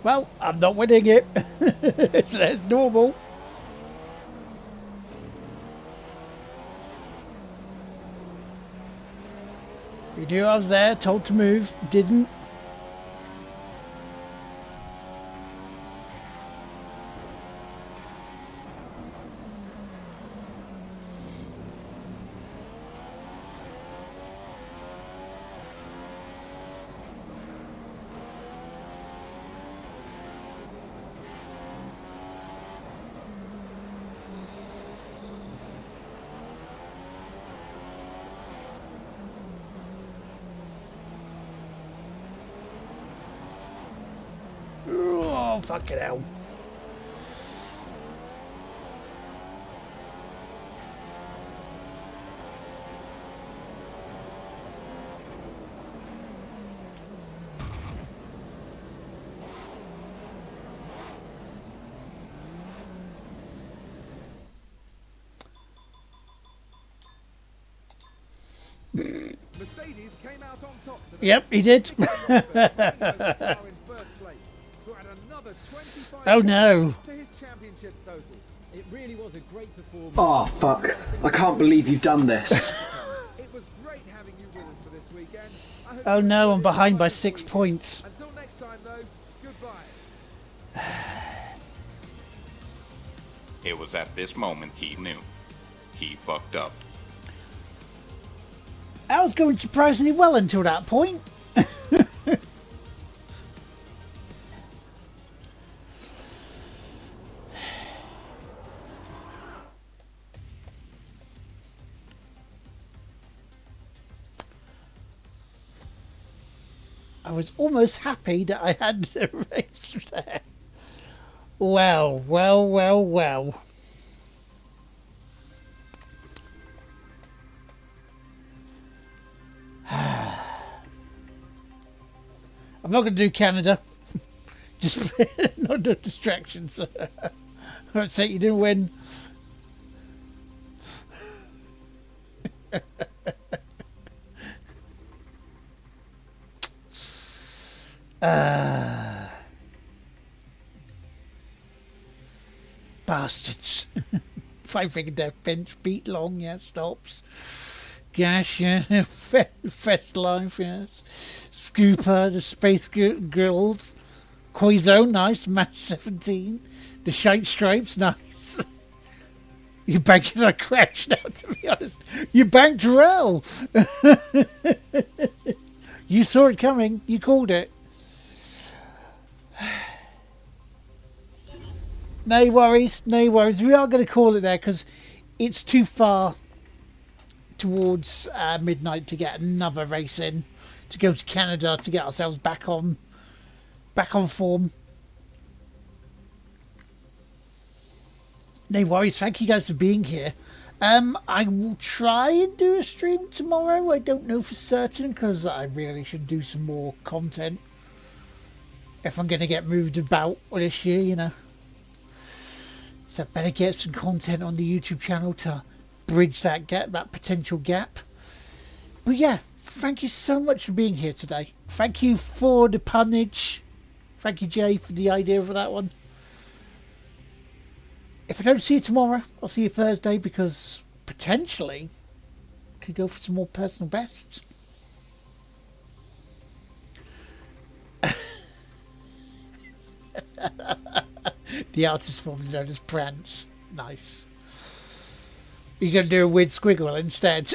Well, I'm not winning it. So that's normal. You knew I was there, told to move, didn't. Oh, fucking hell. Mercedes came out on top today. Yep, he did. Oh no. To his championship total. It really was a great performance. Oh fuck. I can't believe you've done this. It was great having you with us for this weekend. I hope Oh you no, I'm enjoyed behind by this 6 week. points. Until next time though, goodbye. It was at this moment he knew. He fucked up. I was going surprisingly well until that point. I was almost happy that I had the race there. Well, well, well, well. I'm not going to do Canada. Just not do distractions. I won't say you didn't win. Bastards. 5-finger death bench, beat long, yeah, stops. Gash, yeah, Fest Life, yes. Scooper, the Space Girls. Koizo, nice. Match 17. The Shite Stripes, nice. You banked I crashed now, to be honest. You banked well. You saw it coming. You called it. No worries, no worries. We are going to call it there because it's too far towards midnight to get another race in, to go to Canada to get ourselves back on form. No worries. Thank you guys for being here. I will try and do a stream tomorrow. I don't know for certain because I really should do some more content if I'm going to get moved about this year, you know. So I better get some content on the YouTube channel to bridge that gap, that potential gap. But yeah, thank you so much for being here today. Thank you for the punnage. Thank you, Jay, for the idea for that one. If I don't see you tomorrow, I'll see you Thursday because potentially could go for some more personal bests. The artist formerly known as Prance. Nice. You're going to do a weird squiggle instead.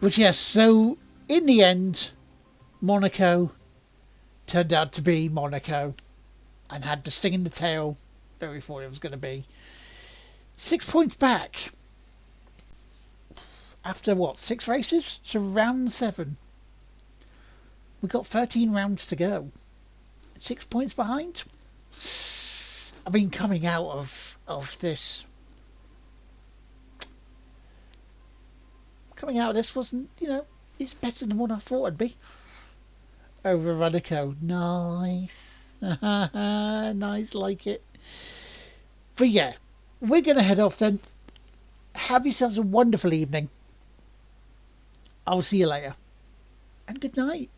But yes, so in the end, Monaco turned out to be Monaco and had the sting in the tail that we thought it was going to be. 6 points back. After what, 6 races? So round 7. We've got 13 rounds to go. 6 points behind. I mean, coming out of this. Coming out of this wasn't, it's better than what I thought it'd be. Over Radico. Nice. Nice, like it. But yeah, we're going to head off then. Have yourselves a wonderful evening. I'll see you later. And good night.